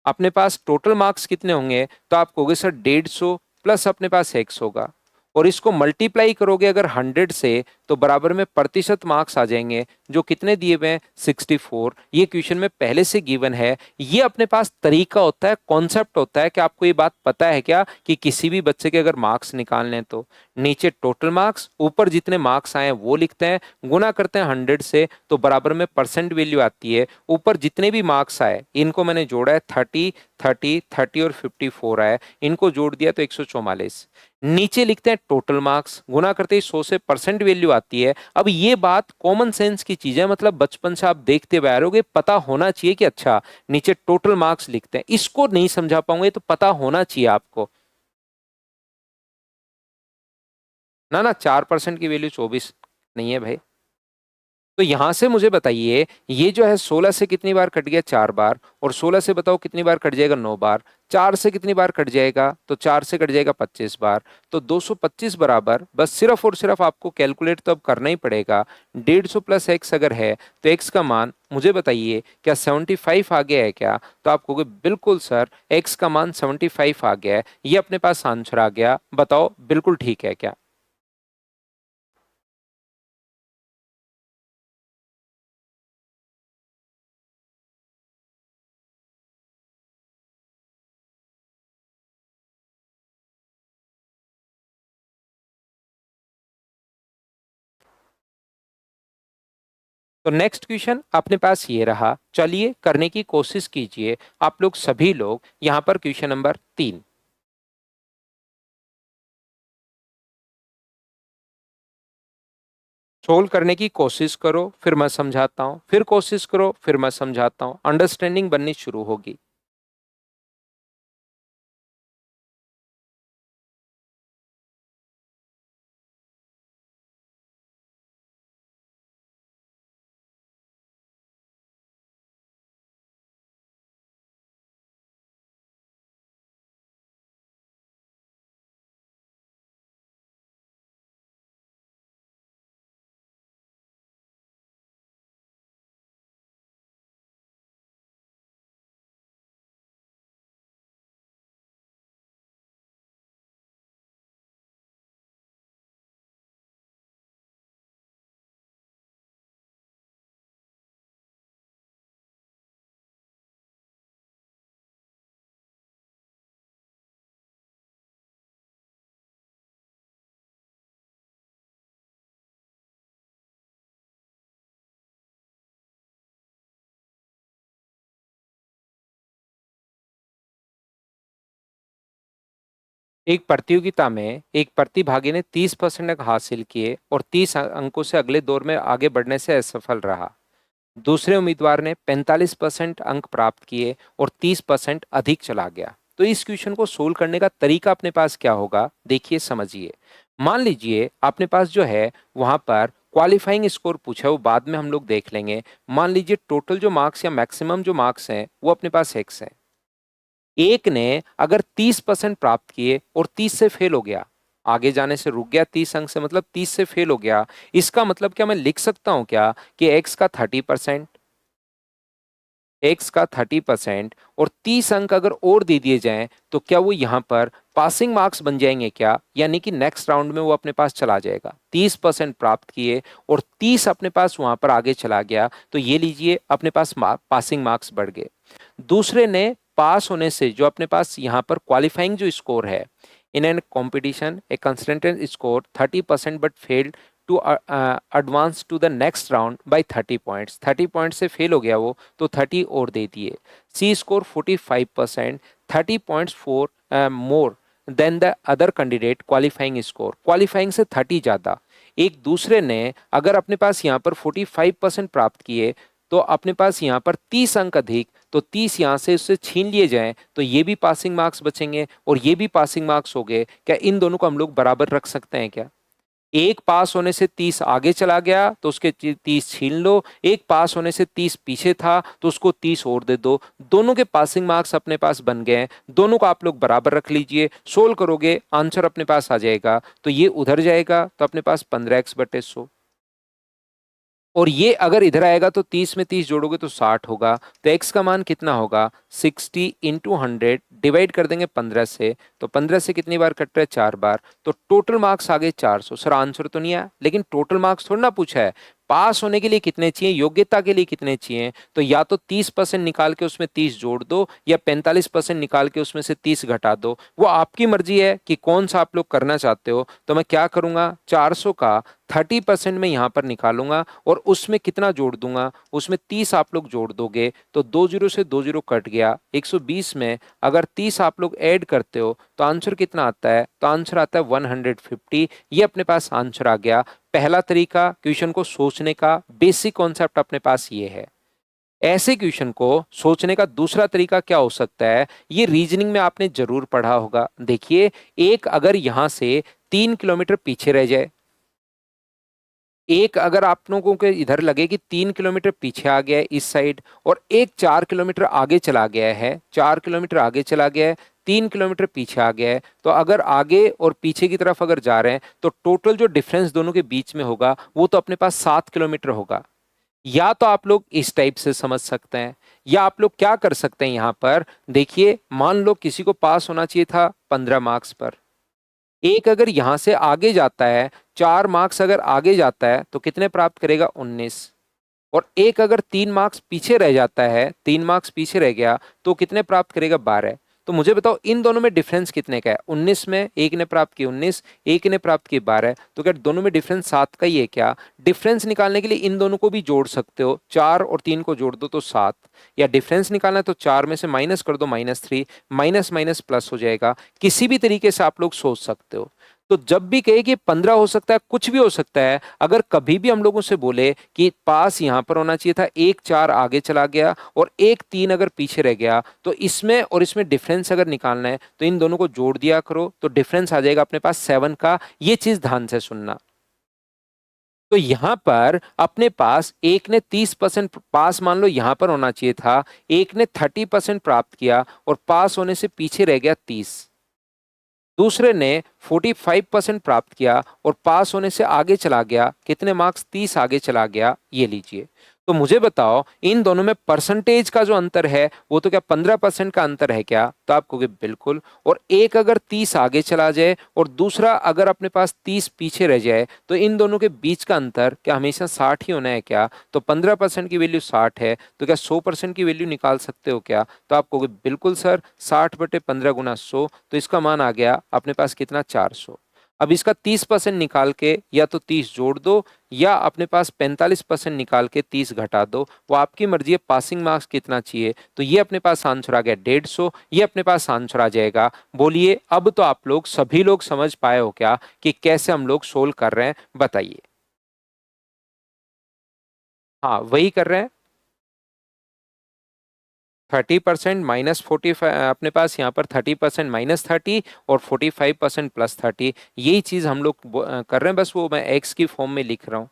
अपने पास टोटल मार्क्स कितने होंगे? तो आप कहोगे सर 150 प्लस अपने पास एक्स होगा, और इसको मल्टीप्लाई करोगे अगर 100 से तो बराबर में प्रतिशत मार्क्स आ जाएंगे, जो कितने दिए हुए हैं 64। ये क्वेश्चन में पहले से गिवन है। ये अपने पास तरीका होता है, कॉन्सेप्ट होता है कि आपको ये बात पता है क्या कि किसी भी बच्चे के अगर मार्क्स निकालने हैं तो नीचे टोटल मार्क्स, ऊपर जितने मार्क्स आए हैं वो लिखते हैं, गुना करते हैं 100 से तो बराबर में परसेंट वैल्यू आती है। ऊपर जितने भी मार्क्स आए इनको मैंने जोड़ा है, 30 30 30 और 54 आए, इनको जोड़ दिया तो 144। नीचे लिखते हैं टोटल मार्क्स, गुना करते ही 100 से परसेंट वैल्यू आती है। अब ये बात कॉमन सेंस की चीज है, मतलब बचपन से आप देखते हुए आ रहे होगे, पता होना चाहिए कि अच्छा नीचे टोटल मार्क्स लिखते हैं। इसको नहीं समझा पाऊंगे तो पता होना चाहिए आपको। ना ना, 4% की वैल्यू 24 नहीं है भाई। तो यहां से मुझे बताइए, ये जो है 16 से कितनी बार कट गया? 4 बार। और 16 से बताओ कितनी बार कट जाएगा? 9 बार। 4 से कितनी बार कट जाएगा, तो 4 से कट जाएगा 25 बार, तो 225 बराबर बस सिर्फ और सिर्फ आपको कैलकुलेट तो अब करना ही पड़ेगा। 150 प्लस एक्स अगर है तो एक्स का मान मुझे बताइए क्या 75 आ गया है क्या? तो आप कहोगे बिल्कुल सर एक्स का मान 75 आ गया है, ये अपने पास आंसर आ गया, बताओ बिल्कुल ठीक है क्या? तो नेक्स्ट क्वेश्चन अपने पास ये रहा, चलिए करने की कोशिश कीजिए आप लोग सभी लोग। यहां पर क्वेश्चन नंबर 3, सोल्व करने की कोशिश करो, फिर मैं समझाता हूं, फिर कोशिश करो, फिर मैं समझाता हूं, अंडरस्टैंडिंग बननी शुरू होगी। एक प्रतियोगिता में एक प्रतिभागी ने 30% अंक हासिल किए और 30 अंकों से अगले दौर में आगे बढ़ने से असफल रहा। दूसरे उम्मीदवार ने 45% अंक प्राप्त किए और 30% अधिक चला गया। तो इस क्वेश्चन को सोल्व करने का तरीका अपने पास क्या होगा, देखिए समझिए। मान लीजिए अपने पास जो है वहां पर क्वालिफाइंग स्कोर पूछा है, वो बाद में हम लोग देख लेंगे। मान लीजिए टोटल जो मार्क्स या मैक्सिमम जो मार्क्स हैं वो अपने पास एक्स है। एक ने अगर 30% प्राप्त किए और 30 से फेल हो गया, आगे जाने से रुक गया 30 अंक से, मतलब 30 से फेल हो गया, इसका मतलब क्या मैं लिख सकता हूं क्या कि एक्स का 30% और 30 अंक अगर और दे दिए जाएं तो क्या वो यहां पर पासिंग मार्क्स बन जाएंगे क्या? यानी कि नेक्स्ट राउंड में वो अपने पास चला जाएगा। 30% प्राप्त किए और 30 अपने पास वहां पर आगे चला गया, तो ये लीजिए अपने पास पासिंग मार्क्स बढ़ गए। दूसरे ने पास होने से जो अपने पास यहाँ पर क्वालिफाइंग जो स्कोर है, in an competition A consistent score 30% but failed to advance to the next round by 30 points. 30 point से फेल हो गया वो, तो 30 और दे दिए। C score 45%, 30 points for more than the other candidate qualifying score, qualifying से 30 ज्यादा। एक दूसरे ने अगर अपने पास यहाँ पर 45% प्राप्त किए तो अपने पास यहाँ पर 30 अंक अधिक, तो 30 यहाँ से उससे छीन लिए जाएं तो ये भी पासिंग मार्क्स बचेंगे और ये भी पासिंग मार्क्स हो गए। क्या इन दोनों को हम लोग बराबर रख सकते हैं क्या? एक पास होने से 30 आगे चला गया तो उसके 30 छीन लो, एक पास होने से 30 पीछे था तो उसको 30 और दे दो। दोनों के पासिंग मार्क्स अपने पास बन गए हैं, दोनों को आप लोग बराबर रख लीजिए। सोल्व करोगे आंसर अपने पास आ जाएगा, तो ये उधर जाएगा तो अपने पास 15x/100, और ये अगर इधर आएगा तो 30 में 30 जोड़ोगे तो 60 होगा। तो x का मान कितना होगा, 60 इंटू 100 डिवाइड कर देंगे 15 से, तो 15 से कितनी बार कट रहा है, 4 बार, तो टोटल मार्क्स आ गए 400। सर आंसर तो नहीं आया, लेकिन टोटल मार्क्स थोड़ा ना पूछा है, पास होने के लिए कितने चाहिए, योग्यता के लिए कितने चाहिए। तो या तो 30% निकाल के उसमें 30 जोड़ दो या 45% निकाल के उसमें से 30 घटा दो, वो आपकी मर्जी है कि कौन सा आप लोग करना चाहते हो। तो मैं क्या करूंगा, 400 का 30% में यहां पर निकालूंगा और उसमें कितना जोड़ दूंगा, उसमें 30 आप लोग जोड़ दोगे तो 2 जीरो से 2 जीरो कट गया। 120 में अगर 30 आप लोग ऐड करते हो तो आंसर कितना आता है, तो आंसर आता है 150। ये अपने पास आंसर आ गया। पहला तरीका क्वेश्चन को सोचने का, बेसिक कॉन्सेप्ट अपने पास ये है। ऐसे क्वेश्चन को सोचने का दूसरा तरीका क्या हो सकता है, ये रीजनिंग में आपने जरूर पढ़ा होगा। देखिए, एक अगर यहां से 3 किलोमीटर पीछे रह जाए, एक अगर आप लोगों के इधर लगे कि 3 किलोमीटर पीछे आ गया है इस साइड, और एक 4 किलोमीटर आगे चला गया है, 4 किलोमीटर आगे चला गया है, 3 किलोमीटर पीछे आ गया है, तो अगर आगे और पीछे की तरफ अगर जा रहे हैं तो टोटल जो डिफरेंस दोनों के बीच में होगा वो तो अपने पास 7 किलोमीटर होगा। या तो आप लोग इस टाइप से समझ सकते हैं, या आप लोग क्या कर सकते हैं यहां पर, देखिए मान लो किसी को पास होना चाहिए था 15 मार्क्स पर, एक अगर यहां से आगे जाता है, 4 मार्क्स अगर आगे जाता है तो कितने प्राप्त करेगा, 19। और एक अगर 3 मार्क्स पीछे रह जाता है, 3 मार्क्स पीछे रह गया तो कितने प्राप्त करेगा, 12। तो मुझे बताओ इन दोनों में डिफरेंस कितने का है, 19 में एक ने प्राप्त की 19, एक ने प्राप्त की 12, तो क्या दोनों में डिफरेंस 7 का ही है क्या? डिफरेंस निकालने के लिए इन दोनों को भी जोड़ सकते हो, 4 और 3 को जोड़ दो तो 7, या डिफरेंस निकालना है तो 4 में से माइनस कर दो, -3, माइनस माइनस प्लस हो जाएगा। किसी भी तरीके से आप लोग सोच सकते हो। तो जब भी कहे कि 15 हो सकता है, कुछ भी हो सकता है, अगर कभी भी हम लोगों से बोले कि पास यहां पर होना चाहिए था, एक 4 आगे चला गया और एक 3 अगर पीछे रह गया, तो इसमें और इसमें डिफरेंस अगर निकालना है तो इन दोनों को जोड़ दिया करो, तो डिफरेंस आ जाएगा अपने पास 7 का। ये चीज ध्यान से सुनना। तो यहां पर अपने पास एक ने 30% पास मान लो यहां पर होना चाहिए था, एक ने 30% प्राप्त किया और पास होने से पीछे रह गया 30, दूसरे ने 45% प्राप्त किया और पास होने से आगे चला गया, कितने मार्क्स, 30 आगे चला गया, ये लीजिए। तो मुझे बताओ इन दोनों में परसेंटेज का जो अंतर है वो तो क्या 15% का अंतर है क्या? तो आप कहोगे बिल्कुल। और एक अगर 30 आगे चला जाए और दूसरा अगर अपने पास 30 पीछे रह जाए तो इन दोनों के बीच का अंतर क्या हमेशा 60 ही होना है क्या? तो 15% की वैल्यू 60 है, तो क्या 100% की वैल्यू निकाल सकते हो क्या? तो आप कहोगे बिल्कुल सर, 60/15 गुना 100, तो इसका मान आ गया अपने पास कितना, 400। अब इसका 30% निकाल के या तो 30 जोड़ दो, या अपने पास 45% निकाल के 30 घटा दो, वो आपकी मर्जी है। पासिंग मार्क्स कितना चाहिए, तो ये अपने पास आंसर आ गया 150, ये अपने पास आंसर आ जाएगा। बोलिए अब तो आप लोग सभी लोग समझ पाए हो क्या कि कैसे हम लोग सोल्व कर रहे हैं, बताइए। हाँ वही कर रहे हैं। 30% -45, अपने पास यहाँ पर 30% -30 और 45% +30, यही चीज हम लोग कर रहे हैं, बस वो मैं एक्स की फॉर्म में लिख रहा हूँ।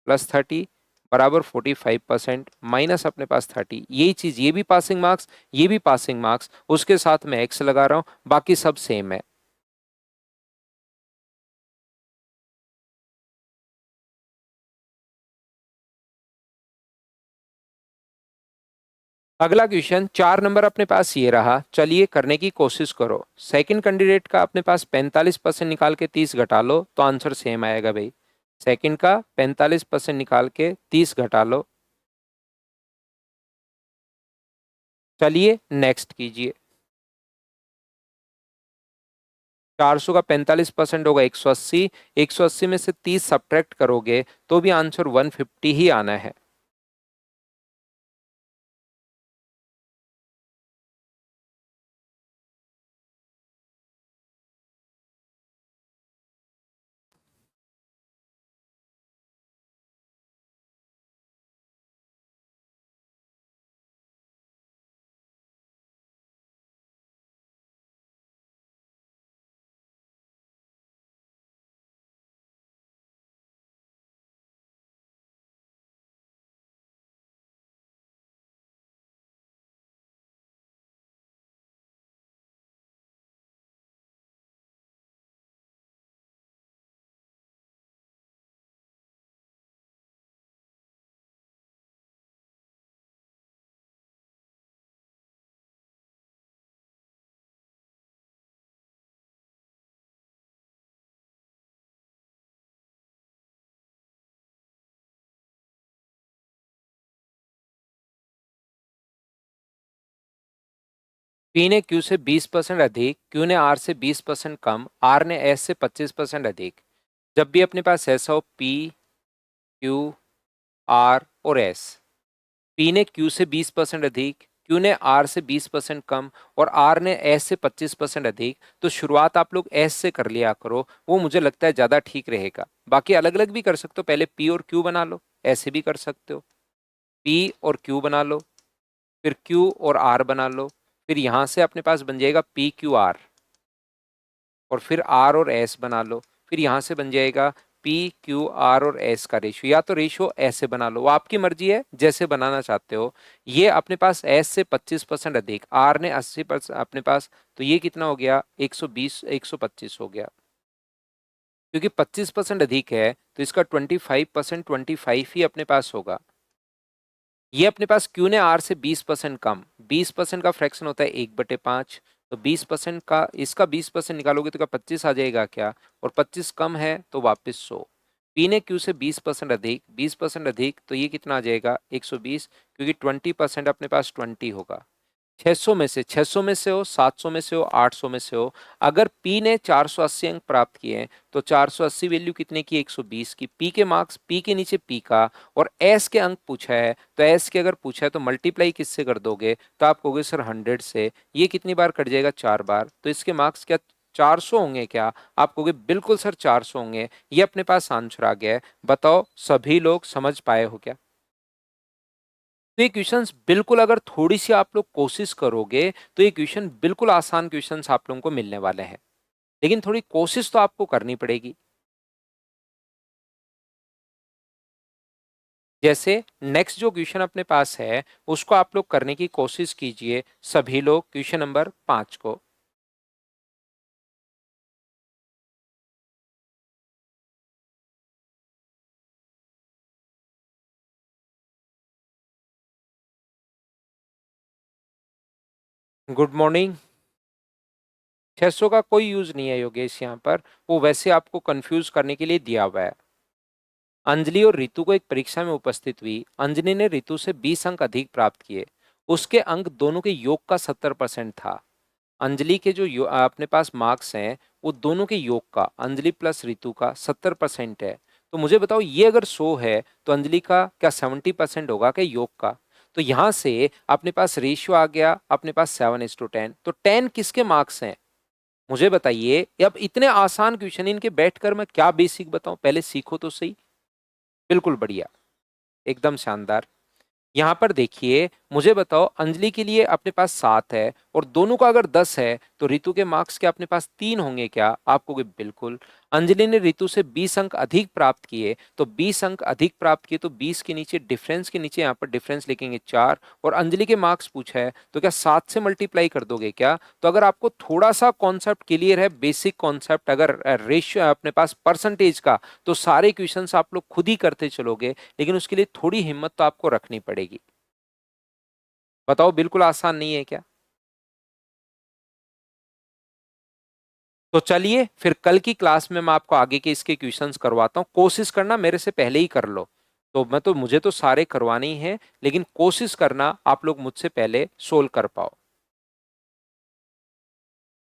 +30 बराबर 45% माइनस अपने पास 30, यही चीज, ये भी पासिंग मार्क्स, ये भी पासिंग मार्क्स, उसके साथ मैं एक्स लगा रहा हूँ, बाकी सब सेम है। अगला क्वेश्चन 4 नंबर अपने पास ये रहा, चलिए करने की कोशिश करो। सेकंड कैंडिडेट का अपने पास 45% निकाल के 30 घटा लो तो आंसर सेम आएगा भाई। सेकंड का 45% निकाल के 30 घटा लो। चलिए नेक्स्ट कीजिए। 400 का 45% होगा 180, 180 में से 30 सब्ट्रैक्ट करोगे तो भी आंसर 150 ही आना है। पी ने क्यू से 20% अधिक, क्यू ने आर से 20% कम, आर ने एस से 25% अधिक। जब भी अपने पास ऐसा हो, पी, क्यू, आर और एस, पी ने क्यू से 20% अधिक, क्यू ने आर से 20% कम और आर ने एस से 25% अधिक, तो शुरुआत आप लोग एस से कर लिया करो, वो मुझे लगता है ज्यादा ठीक रहेगा। बाकी अलग अलग भी कर सकते हो, पहले पी और क्यू बना लो, ऐसे भी कर सकते हो। पी और क्यू बना लो, फिर क्यू और आर बना लो, फिर यहां से अपने पास बन जाएगा पी क्यू आर, और फिर आर और एस बना लो, फिर यहां से बन जाएगा पी क्यू आर और एस का रेशियो, या तो रेशियो ऐसे बना लो, वो आपकी मर्जी है जैसे बनाना चाहते हो। ये अपने पास एस से 25% अधिक, आर ने 80% अपने पास, तो ये कितना हो गया 120 125 हो गया। क्योंकि 25% अधिक है तो इसका 25% 25 ही अपने पास होगा। ये अपने पास क्यू ने आर से 20% कम, 20% का फ्रैक्शन होता है 1/5, तो 20% का, इसका 20% निकालोगे तो क्या 25 आ जाएगा क्या, और 25 कम है तो वापस 100। पी ने क्यू से 20% अधिक, 20% अधिक, तो ये कितना आ जाएगा 120, क्योंकि 20% अपने पास 20 होगा। 600 में से, 600 में से हो, 700 में से हो, 800 में से हो, अगर पी ने 480 अंक प्राप्त किए हैं तो 480 वैल्यू कितने की 120 की, पी के मार्क्स, पी के नीचे पी का, और एस के अंक पूछा है तो एस के अगर पूछा है तो मल्टीप्लाई किससे कर दोगे, तो आप कहोगे सर 100 से, ये कितनी बार कट जाएगा 4 बार, तो इसके मार्क्स क्या 400 होंगे क्या, आप कहोगे बिल्कुल सर 400 होंगे। ये अपने पास आंसर आ गया है। बताओ सभी लोग समझ पाए हो क्या। तो ये क्वेश्चंस बिल्कुल, अगर थोड़ी सी आप लोग कोशिश करोगे तो ये क्वेश्चन बिल्कुल आसान क्वेश्चंस आप लोगों को मिलने वाले हैं, लेकिन थोड़ी कोशिश तो आपको करनी पड़ेगी। जैसे नेक्स्ट जो क्वेश्चन अपने पास है उसको आप लोग करने की कोशिश कीजिए, सभी लोग, क्वेश्चन नंबर 5 को। Good morning. 600 का कोई यूज नहीं है योगेश यहाँ पर, वो वैसे आपको कंफ्यूज करने के लिए दिया हुआ है। अंजलि और रितु को एक परीक्षा में उपस्थित हुई, अंजलि ने रितु से 20 अंक अधिक प्राप्त किए, उसके अंक दोनों के योग का 70% था। अंजलि के जो अपने पास मार्क्स हैं वो दोनों के योग का, अंजलि प्लस रितु का 70% है। तो मुझे बताओ ये अगर 100 है तो अंजलि का क्या 70% होगा क्या योग का। तो यहां से अपने पास रेशियो आ गया अपने पास 7:10, तो 10 किसके मार्क्स हैं मुझे बताइए। अब इतने आसान क्वेश्चन इनके बैठकर मैं क्या बेसिक बताऊं, पहले सीखो तो सही। बिल्कुल बढ़िया, एकदम शानदार। यहाँ पर देखिए मुझे बताओ, अंजलि के लिए अपने पास 7 है और दोनों का अगर 10 है तो रितु के मार्क्स के अपने पास 3 होंगे क्या, आपको बिल्कुल। अंजलि ने रितु से 20 अंक अधिक प्राप्त किए, तो 20 अंक अधिक प्राप्त किए तो 20 के नीचे डिफरेंस के नीचे यहाँ पर डिफरेंस लिखेंगे 4, और अंजलि के मार्क्स पूछा है तो क्या 7 से मल्टीप्लाई कर दोगे क्या। तो अगर आपको थोड़ा सा कॉन्सेप्ट क्लियर है, बेसिक कॉन्सेप्ट, अगर रेशियो अपने पास परसेंटेज का, तो सारे क्वेश्चंस आप लोग खुद ही करते चलोगे, लेकिन उसके लिए थोड़ी हिम्मत तो आपको रखनी पड़ेगी। बताओ बिल्कुल आसान नहीं है क्या। तो चलिए फिर कल की क्लास में मैं आपको आगे के इसके क्वेश्चंस करवाता हूं, कोशिश करना मेरे से पहले ही कर लो। तो मुझे तो सारे करवाने ही हैं, लेकिन कोशिश करना आप लोग मुझसे पहले सोल्व कर पाओ।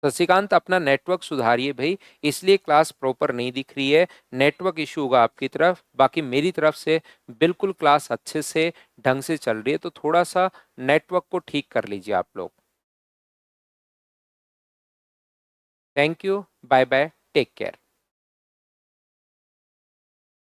शशिकांत अपना नेटवर्क सुधारिए भाई, इसलिए क्लास प्रॉपर नहीं दिख रही है, नेटवर्क इशू होगा आपकी तरफ, बाकी मेरी तरफ से बिल्कुल क्लास अच्छे से ढंग से चल रही है, तो थोड़ा सा नेटवर्क को ठीक कर लीजिए आप लोग। Thank you, bye bye, take care.